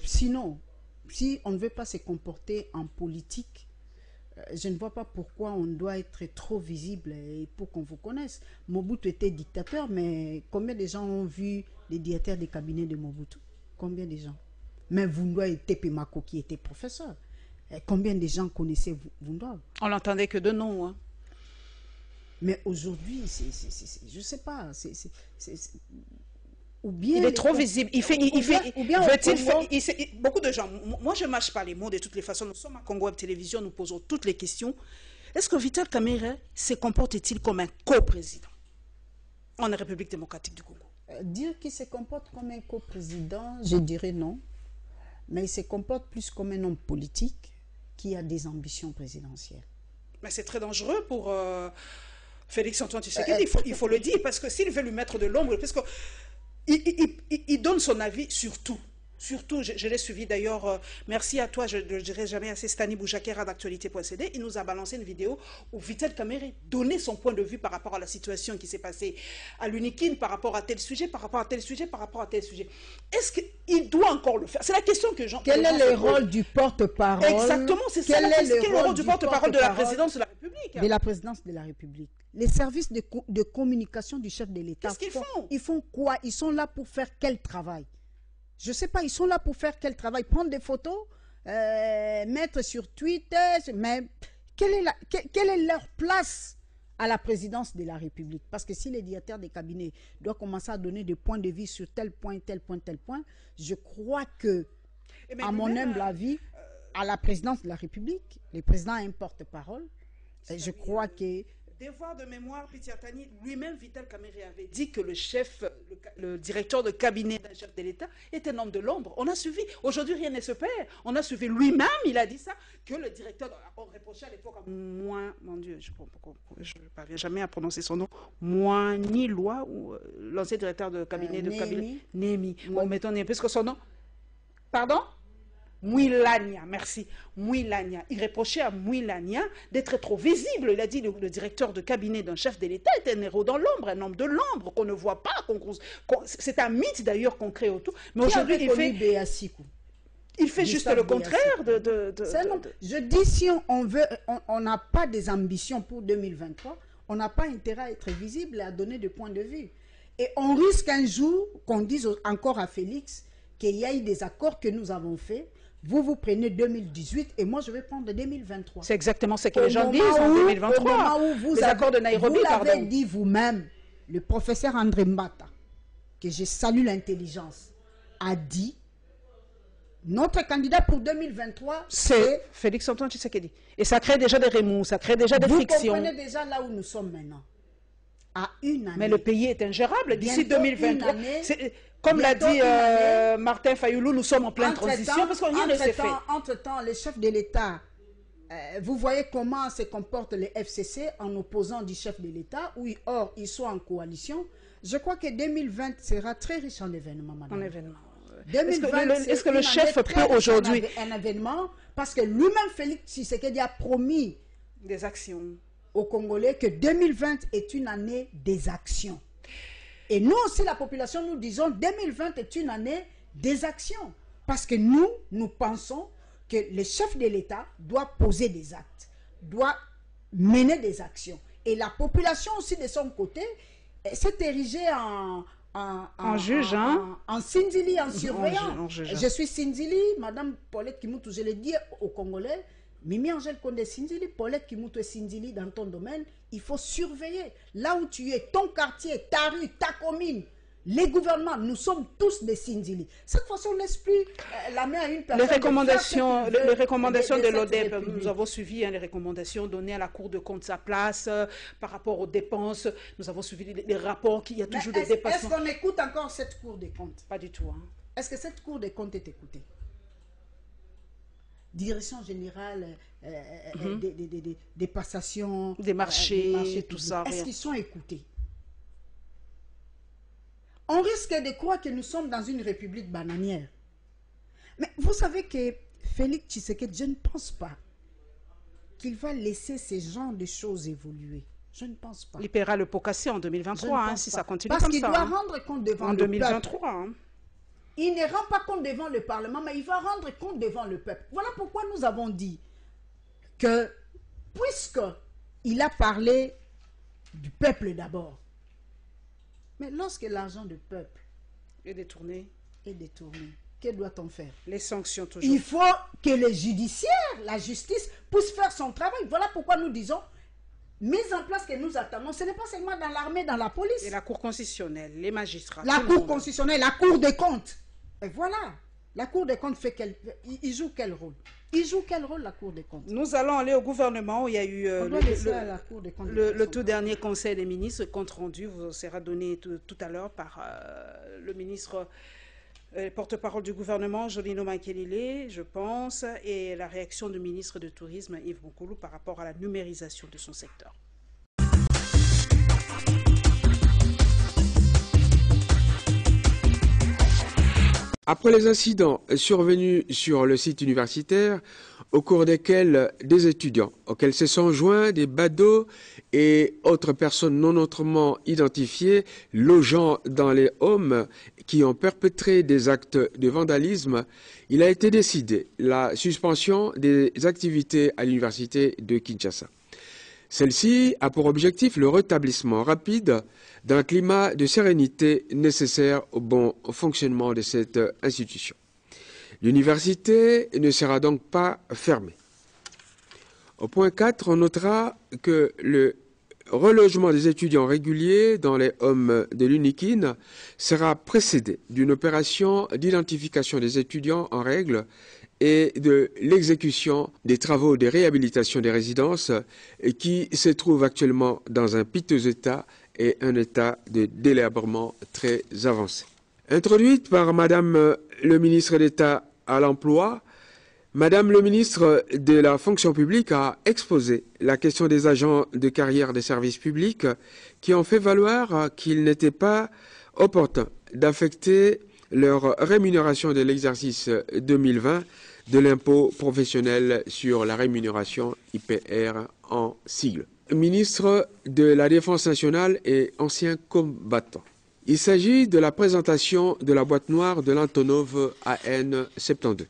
Sinon, si on ne veut pas se comporter en politique, je ne vois pas pourquoi on doit être trop visible et pour qu'on vous connaisse. Mobutu était dictateur, mais combien de gens ont vu les directeurs des cabinets de Mobutu? Combien de gens? Mais Vundwa était Pemako qui était professeur. Combien de gens connaissaient Vundwa? On n'entendait que de noms. Hein. Mais aujourd'hui, je ne sais pas. Ou bien il est trop visible. Beaucoup de gens. Moi, je ne mâche pas les mots de toutes les façons. Nous sommes à Congo Web Télévision, nous posons toutes les questions. Est-ce que Vital Kamerhe se comporte-t-il comme un co-président en République démocratique du Congo? Dire qu'il se comporte comme un co-président, je dirais non. Mais il se comporte plus comme un homme politique qui a des ambitions présidentielles. Mais c'est très dangereux pour Félix-Antoine Tshisekedi, il faut le dire, parce que s'il veut lui mettre de l'ombre, parce qu'il donne son avis sur tout. Surtout, je l'ai suivi d'ailleurs, merci à toi, je ne le dirai jamais assez, Stani Boujakera d'actualité.cd, il nous a balancé une vidéo où Vital Kamerhe donnait son point de vue par rapport à la situation qui s'est passée à l'UNIKIN, par rapport à tel sujet, par rapport à tel sujet, par rapport à tel sujet. Est-ce qu'il doit encore le faire? C'est la question que Quel est le rôle du porte-parole? Exactement, c'est ça. Quel est le rôle du porte-parole de la présidence de la République? De la présidence de la République. Les services de communication du chef de l'État. Qu'est-ce qu'ils font? Ils font quoi? Ils sont là pour faire quel travail? Je ne sais pas, ils sont là pour faire quel travail? Prendre des photos, mettre sur Twitter, mais quelle est leur place à la présidence de la République? Parce que si les directeurs des cabinets doivent commencer à donner des points de vue sur tel point, tel point, tel point, je crois que, à mon humble avis, à la présidence de la République, le président a un porte-parole. Je crois que... Devoir de mémoire, Pitiatani, lui-même, Vital Kamerhe avait dit que le directeur de cabinet d'un chef de l'État est un homme de l'ombre. On a suivi. Aujourd'hui, rien ne se perd. On a suivi lui-même, il a dit ça, que le directeur, on reprochait à l'époque, mon Dieu, je ne parviens jamais à prononcer son nom, Moiniloa, ou l'ancien directeur de cabinet Némi. Bon, mettons, puisque son nom. Pardon? Mouilania, merci. Mouilania. Il reprochait à Mouilania d'être trop visible. Il a dit le directeur de cabinet d'un chef de l'État est un héros dans l'ombre, un homme de l'ombre qu'on ne voit pas. C'est un mythe d'ailleurs qu'on crée autour. Mais aujourd'hui, il fait juste le contraire Je dis, si on n'a pas des ambitions pour 2023, on n'a pas intérêt à être visible et à donner des points de vue. Et on risque un jour qu'on dise encore à Félix qu'il y a eu des accords que nous avons faits, Vous, vous prenez 2018 et moi, je vais prendre 2023. C'est exactement ce que les gens disent en 2023. Les accords de Nairobi, vous l'avez dit vous-même, le professeur André Mbata, que je salue l'intelligence, a dit notre candidat pour 2023, c'est Félix Antoine Tshisekedi. Et ça crée déjà des remous, ça crée déjà des frictions. Vous comprenez déjà là où nous sommes maintenant. À une année. Mais le pays est ingérable d'ici 2023. Comme l'a dit Martin Fayoulou, nous sommes en pleine transition parce que rien ne s'est fait. Entre-temps, le chef de l'État, vous voyez comment se comporte le FCC en opposant du chef de l'État, or ils sont en coalition. Je crois que 2020 sera très riche en événements, madame. En événements. 2020, est-ce que le chef peut aujourd'hui un événement parce que lui-même Félix Tshisekedi a promis des actions aux Congolais que 2020 est une année des actions. Et nous aussi, la population, nous disons 2020 est une année des actions. Parce que nous pensons que le chef de l'État doit poser des actes, doit mener des actions. Et la population aussi, de son côté, s'est érigée en juge, en Sindili, en surveillant. Je suis Sindili, Madame Paulette Kimoutou, je l'ai dit aux Congolais, Mimi Angèle Condé Sindili, Paulette Kimoutou et Sindili dans ton domaine, il faut surveiller. Là où tu es, ton quartier, ta rue, ta commune, les gouvernements, nous sommes tous des Sindili. Cette fois-ci, on ne laisse plus la main à une personne. Les recommandations de l'ODEP, nous avons suivi les recommandations données à la Cour de compte sa place par rapport aux dépenses. Nous avons suivi les rapports qu'il y a toujours des dépassements. Est-ce qu'on écoute encore cette Cour des comptes? Pas du tout. Est-ce que cette Cour des comptes est écoutée? Direction générale des passations, des marchés, tout ça. Est-ce qu'ils sont écoutés? On risque de croire que nous sommes dans une république bananière. Mais vous savez que Félix Tshisekedi, je ne pense pas qu'il va laisser ces genres de choses évoluer. Je ne pense pas. Il paiera le pot cassé en 2023 si ça continue parce comme ça. Parce qu'il doit rendre compte devant le 2023, peuple. Il ne rend pas compte devant le Parlement, mais il va rendre compte devant le peuple. Voilà pourquoi nous avons dit que, puisqu'il a parlé du peuple d'abord, mais lorsque l'argent du peuple est détourné, que doit-on faire? Les sanctions toujours. Il faut que le judiciaire, la justice, puisse faire son travail. Voilà pourquoi nous disons, mise en place que nous attendons, ce n'est pas seulement dans l'armée, dans la police. Et la Cour constitutionnelle, les magistrats. La Cour constitutionnelle, la Cour des comptes. Et voilà, la Cour des comptes il joue quel rôle? Il joue quel rôle, la Cour des comptes? Nous allons aller au gouvernement où il y a eu le tout dernier Conseil des ministres, compte rendu vous sera donné tout à l'heure par le ministre porte-parole du gouvernement, Jolino Makelele, je pense, et la réaction du ministre du Tourisme, Yves Boukoulou, par rapport à la numérisation de son secteur. Après les incidents survenus sur le site universitaire, au cours desquels des étudiants, auxquels se sont joints des badauds et autres personnes non autrement identifiées, logeant dans les homes qui ont perpétré des actes de vandalisme, il a été décidé la suspension des activités à l'université de Kinshasa. Celle-ci a pour objectif le rétablissement rapide d'un climat de sérénité nécessaire au bon fonctionnement de cette institution. L'université ne sera donc pas fermée. Au point 4, on notera que le relogement des étudiants réguliers dans les homes de l'UNIKIN sera précédé d'une opération d'identification des étudiants en règle et de l'exécution des travaux de réhabilitation des résidences qui se trouvent actuellement dans un piteux état et un état de délabrement très avancé. Introduite par Madame le ministre d'État à l'Emploi, Madame le ministre de la Fonction publique a exposé la question des agents de carrière des services publics qui ont fait valoir qu'il n'était pas opportun d'affecter leur rémunération de l'exercice 2020 de l'impôt professionnel sur la rémunération IPR en sigle. Ministre de la Défense nationale et ancien combattant. Il s'agit de la présentation de la boîte noire de l'Antonov AN-72.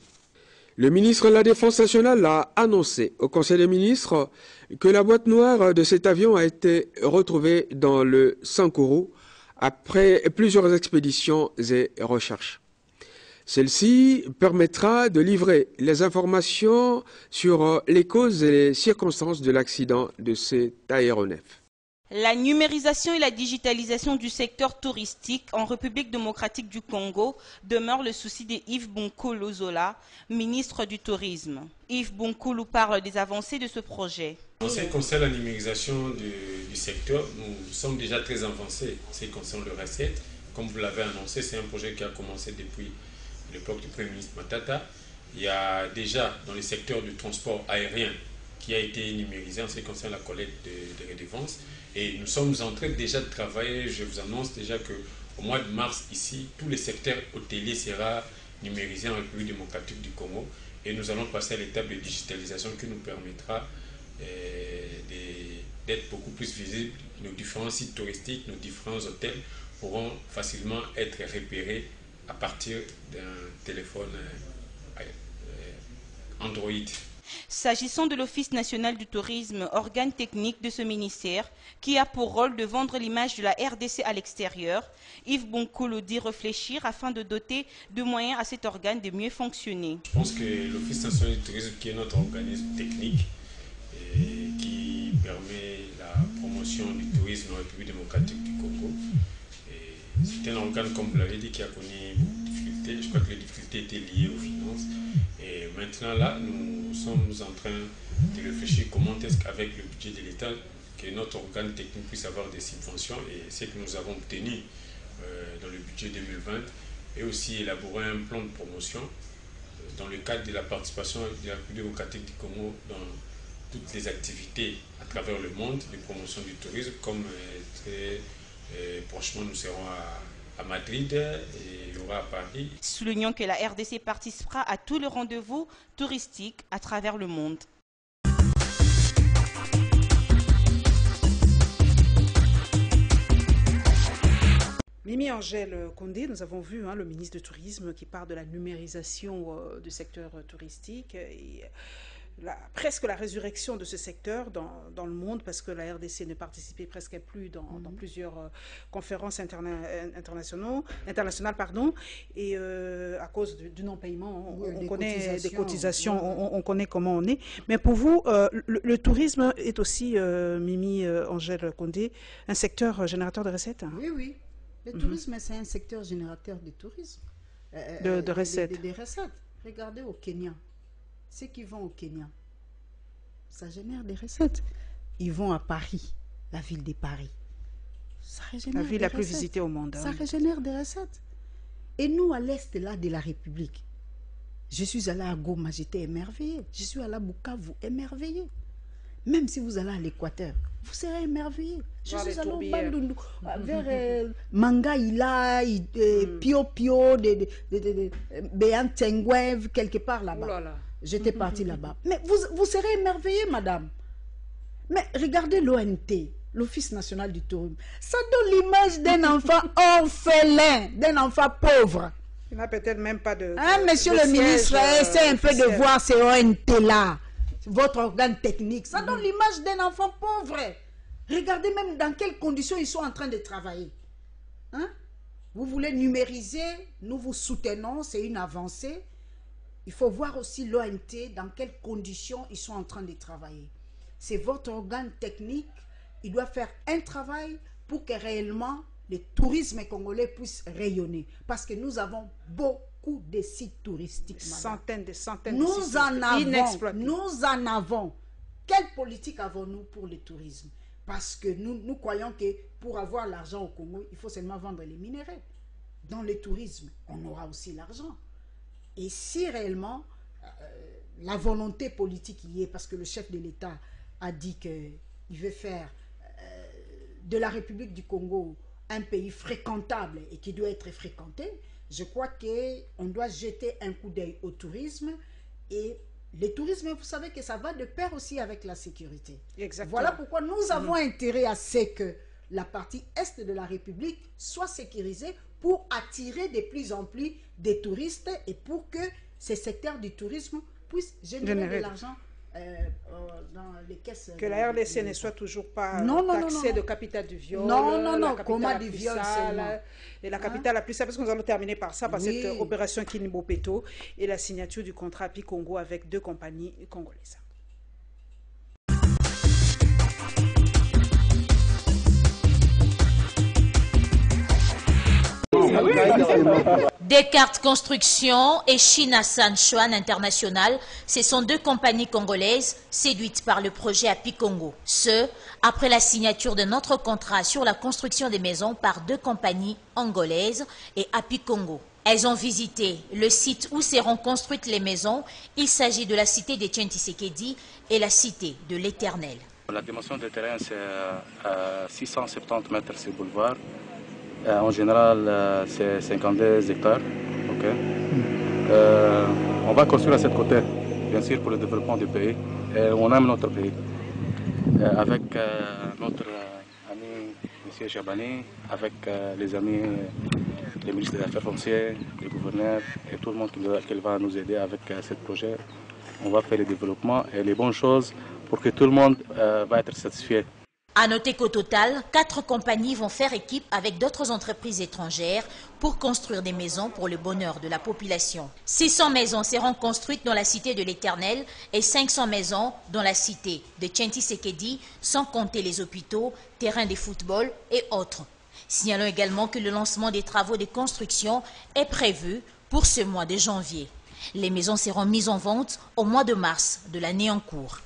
Le ministre de la Défense nationale a annoncé au Conseil des ministres que la boîte noire de cet avion a été retrouvée dans le Sankuru après plusieurs expéditions et recherches. Celle-ci permettra de livrer les informations sur les causes et les circonstances de l'accident de cet aéronef. La numérisation et la digitalisation du secteur touristique en République démocratique du Congo demeure le souci de Yves Bonkolo Zola, ministre du Tourisme. Yves Bonkolo parle des avancées de ce projet. En ce qui concerne la numérisation du secteur, nous sommes déjà très avancés. En ce qui concerne le recette, comme vous l'avez annoncé, c'est un projet qui a commencé depuis l'époque du Premier ministre Matata. Il y a déjà dans le secteur du transport aérien qui a été numérisé en ce qui concerne la collecte des redevances. Et nous sommes en train déjà de travailler, je vous annonce déjà qu'au mois de mars ici, tous les secteurs hôteliers sera numérisé en République démocratique du Congo. Et nous allons passer à l'étape de digitalisation qui nous permettra d'être beaucoup plus visibles. Nos différents sites touristiques, nos différents hôtels pourront facilement être repérés à partir d'un téléphone Android. S'agissant de l'Office national du tourisme, organe technique de ce ministère, qui a pour rôle de vendre l'image de la RDC à l'extérieur, Yves Bonkolo dit réfléchir afin de doter de moyens à cet organe de mieux fonctionner. Je pense que l'Office national du tourisme, qui est notre organisme technique, qui permet la promotion du tourisme en République démocratique du Congo, c'est un organe, comme vous l'avez dit, qui a connu beaucoup de difficultés. Je crois que les difficultés étaient liées aux finances. Et maintenant, là, nous sommes en train de réfléchir comment est-ce qu'avec le budget de l'État, que notre organe technique puisse avoir des subventions. Et c'est que nous avons obtenu dans le budget 2020 et aussi élaborer un plan de promotion dans le cadre de la participation de la République démocratique du Congo dans toutes les activités à travers le monde de promotion du tourisme, comme très prochainement nous serons à Madrid et il y aura à Paris. Soulignons que la RDC participera à tous les rendez-vous touristiques à travers le monde. Mimi Angèle Condé, nous avons vu le ministre du Tourisme qui parle de la numérisation du secteur touristique et presque la résurrection de ce secteur dans le monde, parce que la RDC ne participait presque plus dans plusieurs conférences internationales, et à cause du non-paiement, on connaît des cotisations, on connaît comment on est. Mais pour vous, le tourisme est aussi, Mimi Angèle Condé, un secteur générateur de recettes? Oui. Le tourisme, c'est un secteur générateur de tourisme. De recettes. Des recettes. Regardez au Kenya. Ceux qui vont au Kenya, ça génère des recettes. Ils vont à Paris, la ville de Paris. Ça régénère la ville la plus visitée au monde. Ça régénère des recettes. Et nous, à l'est là de la République, je suis allée à Goma, j'étais émerveillée. Je suis allée à Bukavu, émerveillée. Même si vous allez à l'Équateur, vous serez émerveillé. Je suis allée au Bandundu, vers Mangaïla, Pio Pio, Béantengouev, quelque part là-bas. J'étais partie là-bas. Mais vous serez émerveillé, madame. Mais regardez l'ONT, l'Office national du tourisme. Ça donne l'image d'un enfant orphelin, d'un enfant pauvre. Il n'a peut-être même pas de... monsieur le ministre, essayez un peu de voir ces ONT-là. Votre organe technique, ça donne l'image d'un enfant pauvre. Regardez même dans quelles conditions ils sont en train de travailler. Vous voulez numériser, nous vous soutenons, c'est une avancée. Il faut voir aussi l'ONT, dans quelles conditions ils sont en train de travailler. C'est votre organe technique, il doit faire un travail pour que réellement le tourisme congolais puisse rayonner. Parce que nous avons beaucoup de sites touristiques. Centaines de sites inexploités. Nous en avons. Quelle politique avons-nous pour le tourisme? Parce que nous croyons que pour avoir l'argent au Congo, il faut seulement vendre les minéraux. Dans le tourisme, on aura aussi l'argent. Et si réellement la volonté politique y est, parce que le chef de l'État a dit qu'il veut faire de la République du Congo un pays fréquentable et qui doit être fréquenté, je crois qu'on doit jeter un coup d'œil au tourisme. Et le tourisme, vous savez que ça va de pair aussi avec la sécurité. Exactement. Voilà pourquoi nous avons intérêt à ce que la partie est de la République soit sécurisée pour attirer de plus en plus de touristes et pour que ces secteurs du tourisme puissent générer de l'argent dans les caisses. Que la RDC ne soit toujours pas taxée de capital du viol. Non, comment du viol seulement. Et la capitale la plus sale, parce que nous allons terminer par ça, par cette opération Kinbopeto et la signature du contrat API Congo avec 2 compagnies congolaises. Descartes Construction et Shinasan Chuan International, ce sont 2 compagnies congolaises séduites par le projet API Congo. Ce, après la signature de notre contrat sur la construction des maisons par 2 compagnies angolaises et API Congo. Elles ont visité le site où seront construites les maisons. Il s'agit de la cité de Tshisekedi et la cité de l'Éternel. La dimension du terrain, c'est 670 mètres sur boulevard. En général, c'est 52 hectares. Okay. On va construire à cette côté, bien sûr, pour le développement du pays. Et on aime notre pays. Avec notre ami M. Chabani, avec les amis, les ministres des Affaires foncières, les gouverneurs et tout le monde qui va nous aider avec ce projet. On va faire le développement et les bonnes choses pour que tout le monde va être satisfait. À noter qu'au total, 4 compagnies vont faire équipe avec d'autres entreprises étrangères pour construire des maisons pour le bonheur de la population. 600 maisons seront construites dans la cité de l'Éternel et 500 maisons dans la cité de Tshisekedi, sans compter les hôpitaux, terrains de football et autres. Signalons également que le lancement des travaux de construction est prévu pour ce mois de janvier. Les maisons seront mises en vente au mois de mars de l'année en cours.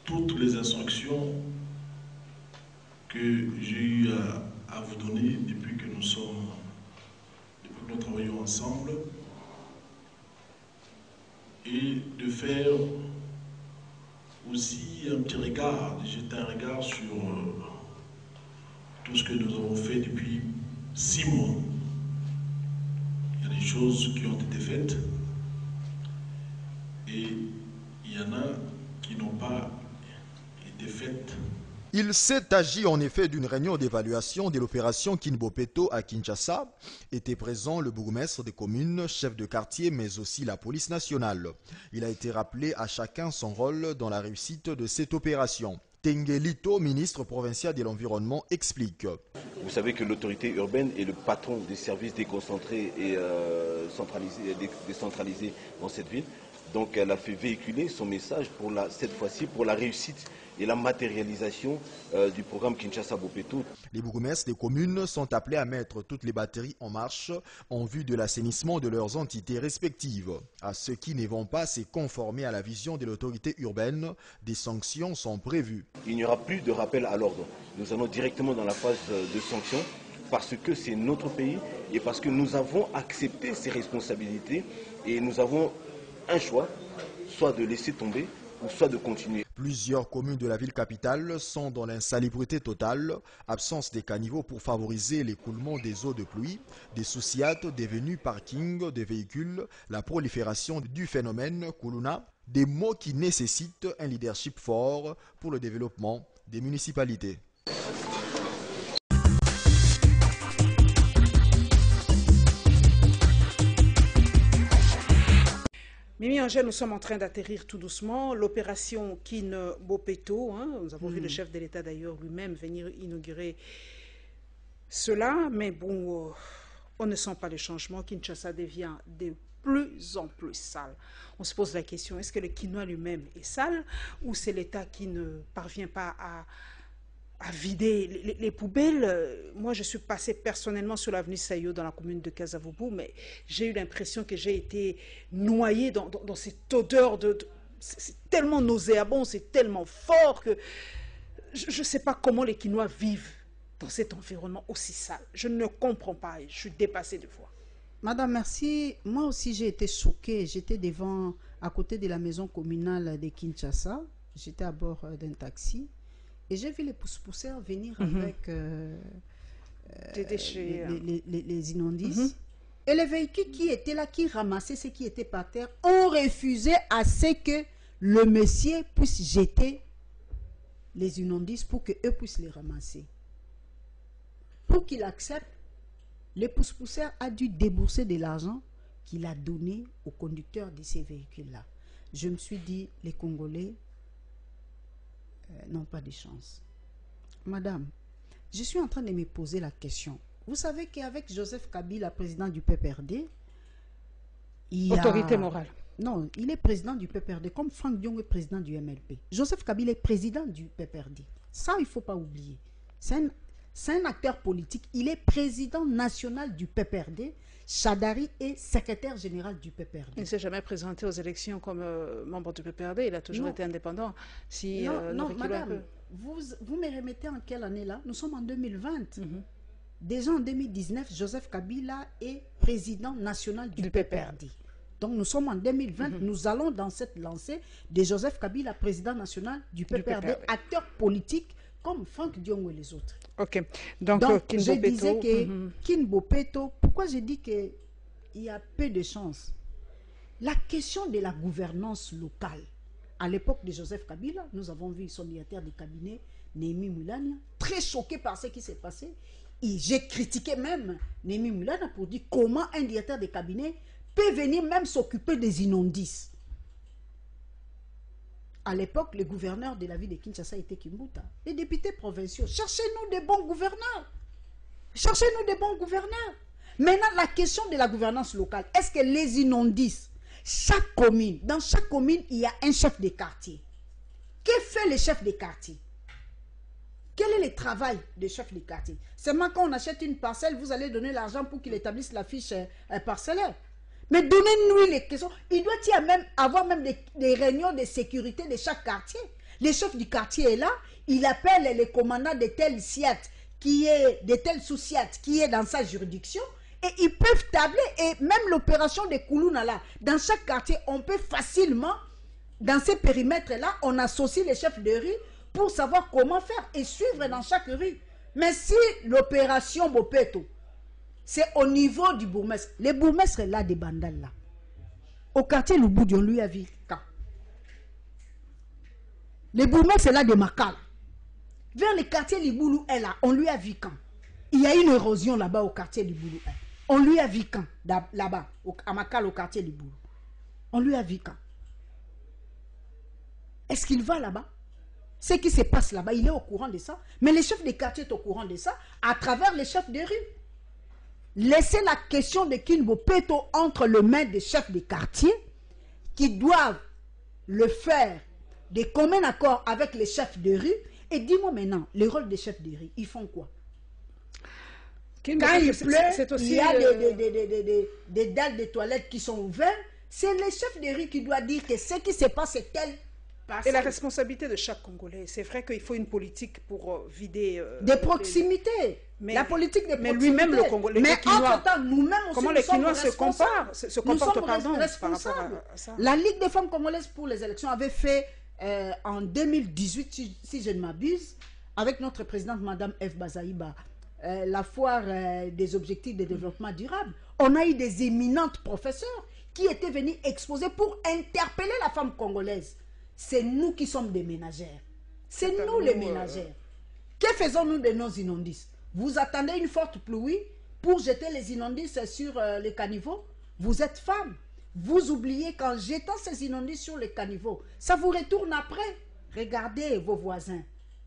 Toutes les instructions que j'ai eu à vous donner depuis que nous travaillons ensemble, et de faire aussi un petit regard, de jeter un regard sur tout ce que nous avons fait depuis 6 mois. Il y a des choses qui ont été faites et il y en a qui n'ont pas été faites. Il s'est agi en effet d'une réunion d'évaluation de l'opération Kinbopeto à Kinshasa. Était présent le bourgmestre des communes, chef de quartier, mais aussi la police nationale. Il a été rappelé à chacun son rôle dans la réussite de cette opération. Tengelito, ministre provincial de l'Environnement, explique. Vous savez que l'autorité urbaine est le patron des services déconcentrés et décentralisés dans cette ville. Donc elle a fait véhiculer son message cette fois-ci pour la réussite et la matérialisation du programme Kinshasa Bopeto. Les bourgmestres des communes sont appelés à mettre toutes les batteries en marche en vue de l'assainissement de leurs entités respectives. À ceux qui ne vont pas se conformer à la vision de l'autorité urbaine, des sanctions sont prévues. Il n'y aura plus de rappel à l'ordre. Nous allons directement dans la phase de sanctions parce que c'est notre pays et parce que nous avons accepté ces responsabilités et nous avons un choix, soit de laisser tomber ou soit de continuer. Plusieurs communes de la ville capitale sont dans l'insalubrité totale, absence des caniveaux pour favoriser l'écoulement des eaux de pluie, des souciates devenues parkings des véhicules, la prolifération du phénomène Kuluna, des mots qui nécessitent un leadership fort pour le développement des municipalités. Mimi Angèle, nous sommes en train d'atterrir tout doucement. L'opération Kinbopeto, nous avons vu le chef de l'État d'ailleurs lui-même venir inaugurer cela, mais bon, on ne sent pas le changement. Kinshasa devient de plus en plus sale. On se pose la question, est-ce que le quinoa lui-même est sale ou c'est l'État qui ne parvient pas à vider les poubelles? Moi, je suis passée personnellement sur l'avenue Sayo dans la commune de Kasavubu, mais j'ai eu l'impression que j'ai été noyée dans cette odeur c'est tellement nauséabond, c'est tellement fort que je ne sais pas comment les Quinois vivent dans cet environnement aussi sale. Je ne comprends pas et je suis dépassée de fois. Madame, merci. Moi aussi, j'ai été choquée. J'étais à côté de la maison communale de Kinshasa. J'étais à bord d'un taxi. Et j'ai vu les pousse-pousseurs venir avec des déchets, les immondices. Et les véhicules qui étaient là, qui ramassaient ce qui était par terre, ont refusé à ce que le monsieur puisse jeter les immondices pour qu'eux puissent les ramasser. Pour qu'il accepte, les pousse-pousseurs a dû débourser de l'argent qu'il a donné aux conducteurs de ces véhicules-là. Je me suis dit, les Congolais n'ont pas de chance. Madame, je suis en train de me poser la question. Vous savez qu'avec Joseph Kabila, président du PPRD, il y a... Autorité morale. Non, il est président du PPRD, comme Franck Diong est président du MLP. Joseph Kabila est président du PPRD. Ça, il ne faut pas oublier. C'est un acteur politique. Il est président national du PPRD. Chadari est secrétaire général du PPRD. Il ne s'est jamais présenté aux élections comme membre du PPRD. Il a toujours été indépendant. Si, non, madame, vous me remettez en quelle année là? Nous sommes en 2020. Déjà en 2019, Joseph Kabila est président national du PPRD. Donc nous sommes en 2020, nous allons dans cette lancée de Joseph Kabila, président national du PPRD, acteur politique comme Franck Diong et les autres. Ok. Donc je disais que Kin Bopeto, pourquoi je dis qu'il y a peu de chances? La question de la gouvernance locale, à l'époque de Joseph Kabila, nous avons vu son directeur de cabinet, Némi Moulania, très choqué par ce qui s'est passé. Et j'ai critiqué même Némi Moulania pour dire comment un directeur de cabinet peut venir même s'occuper des inondices. À l'époque, le gouverneur de la ville de Kinshasa était Kimbuta. Les députés provinciaux, cherchez-nous des bons gouverneurs. Cherchez-nous des bons gouverneurs. Maintenant, la question de la gouvernance locale, est-ce que les inondices, chaque commune, dans chaque commune, il y a un chef de quartier. Que fait le chef de quartier? Quel est le travail des chefs de quartier? Seulement quand on achète une parcelle, vous allez donner l'argent pour qu'il établisse la fiche parcellaire. Mais donnez-nous les questions. Il doit y avoir même des réunions de sécurité de chaque quartier. Le chef du quartier est là, il appelle le commandant de tel SIAT, de tel sous-SIAT qui est dans sa juridiction, et ils peuvent tabler. Et même l'opération de Koulouna là, dans chaque quartier, on peut facilement, dans ces périmètres-là, on associe les chefs de rue pour savoir comment faire et suivre dans chaque rue. Mais si l'opération Bopeto, c'est au niveau du bourgmestre. Les bourgmestres là des Bandal là. Au quartier Luboudi, on lui a vu quand. Les bourgmestres là de Makala. Vers le quartier Liboulou est là, on lui a vu quand. Il y a une érosion là-bas au quartier Liboulou. On lui a vu quand là-bas, à Makala au quartier Liboulou. On lui a vu quand. Est-ce qu'il va là-bas? Ce qui se passe là-bas, il est au courant de ça. Mais les chefs de quartier sont au courant de ça à travers les chefs de rue. Laissez la question de Kin Bopeto entre les mains des chefs de quartier qui doivent le faire de commun accord avec les chefs de rue. Et dis-moi maintenant, le rôle des chefs de rue, ils font quoi? Quand il pleut, il y a des dalles de toilettes qui sont ouvertes. C'est les chefs de rue qui doivent dire que ce qui se passe est tel. Et la responsabilité de chaque Congolais, c'est vrai qu'il faut une politique pour vider... des proximités. La politique des proximités. Mais lui-même, le Congolais, mais entre-temps, nous-mêmes aussi, comment les Kinois se comportent par rapport à ça? La Ligue des femmes congolaises pour les élections avait fait en 2018, si je ne m'abuse, avec notre présidente, Madame F. Bazaïba, la foire des objectifs de développement durable. On a eu des éminentes professeurs qui étaient venus exposer pour interpeller la femme congolaise. C'est nous qui sommes des ménagères. C'est nous les ménagères. Que faisons-nous de nos inondices? Vous attendez une forte pluie pour jeter les inondices sur les caniveaux? Vous êtes femme. Vous oubliez qu'en jetant ces inondices sur les caniveaux, ça vous retourne après. Regardez vos voisins.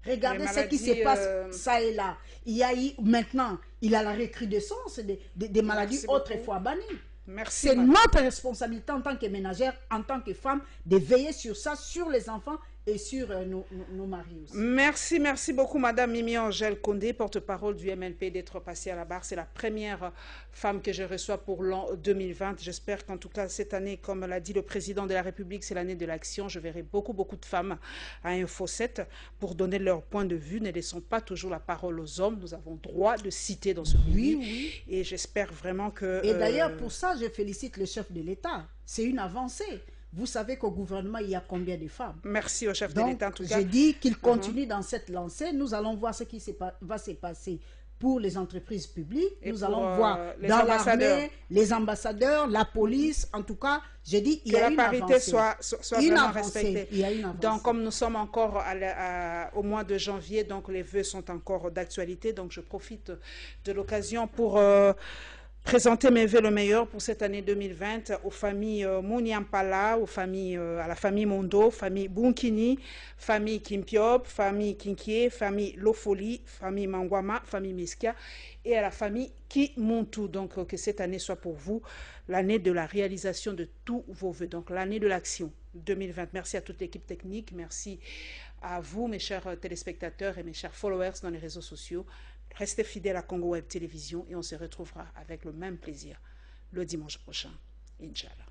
Regardez ce qui se passe ça et là. Il y a eu, maintenant, il y a la recrudescence des maladies autrefois bannies. C'est notre responsabilité en tant que ménagère, en tant que femme, de veiller sur ça, sur les enfants et sur nos maris aussi. Merci beaucoup Madame Mimi Angèle Condé, porte-parole du MNP, d'être passée à la barre. C'est la première femme que je reçois pour l'an 2020. J'espère qu'en tout cas cette année, comme l'a dit le président de la République, c'est l'année de l'action. Je verrai beaucoup de femmes à Info 7 pour donner leur point de vue. Ne laissons pas toujours la parole aux hommes. Nous avons droit de citer dans ce pays. Oui. Et j'espère vraiment que... Et d'ailleurs, pour ça, je félicite le chef de l'État. C'est une avancée. Vous savez qu'au gouvernement, il y a combien de femmes? Merci au chef de l'État en tout cas. Je dis qu'il continue dans cette lancée. Nous allons voir ce qui va se passer pour les entreprises publiques. Nous allons voir dans l'armée, les ambassadeurs, la police. En tout cas, je dis il y a une avancée. Que la parité soit vraiment respectée. Il y a une avancée. Donc, comme nous sommes encore au mois de janvier, donc les vœux sont encore d'actualité. Donc, je profite de l'occasion pour présenter mes vœux le meilleur pour cette année 2020 aux familles Mouniampala, à la famille Mondo, famille Bunkini, famille Kimpiop, famille Kinkie, famille Lofoli, famille Mangwama, famille Meskia et à la famille Kimuntu. Donc que cette année soit pour vous l'année de la réalisation de tous vos vœux. Donc l'année de l'action 2020. Merci à toute l'équipe technique. Merci à vous, mes chers téléspectateurs et mes chers followers dans les réseaux sociaux. Restez fidèles à Congo Web Télévision et on se retrouvera avec le même plaisir le dimanche prochain. Inch'Allah.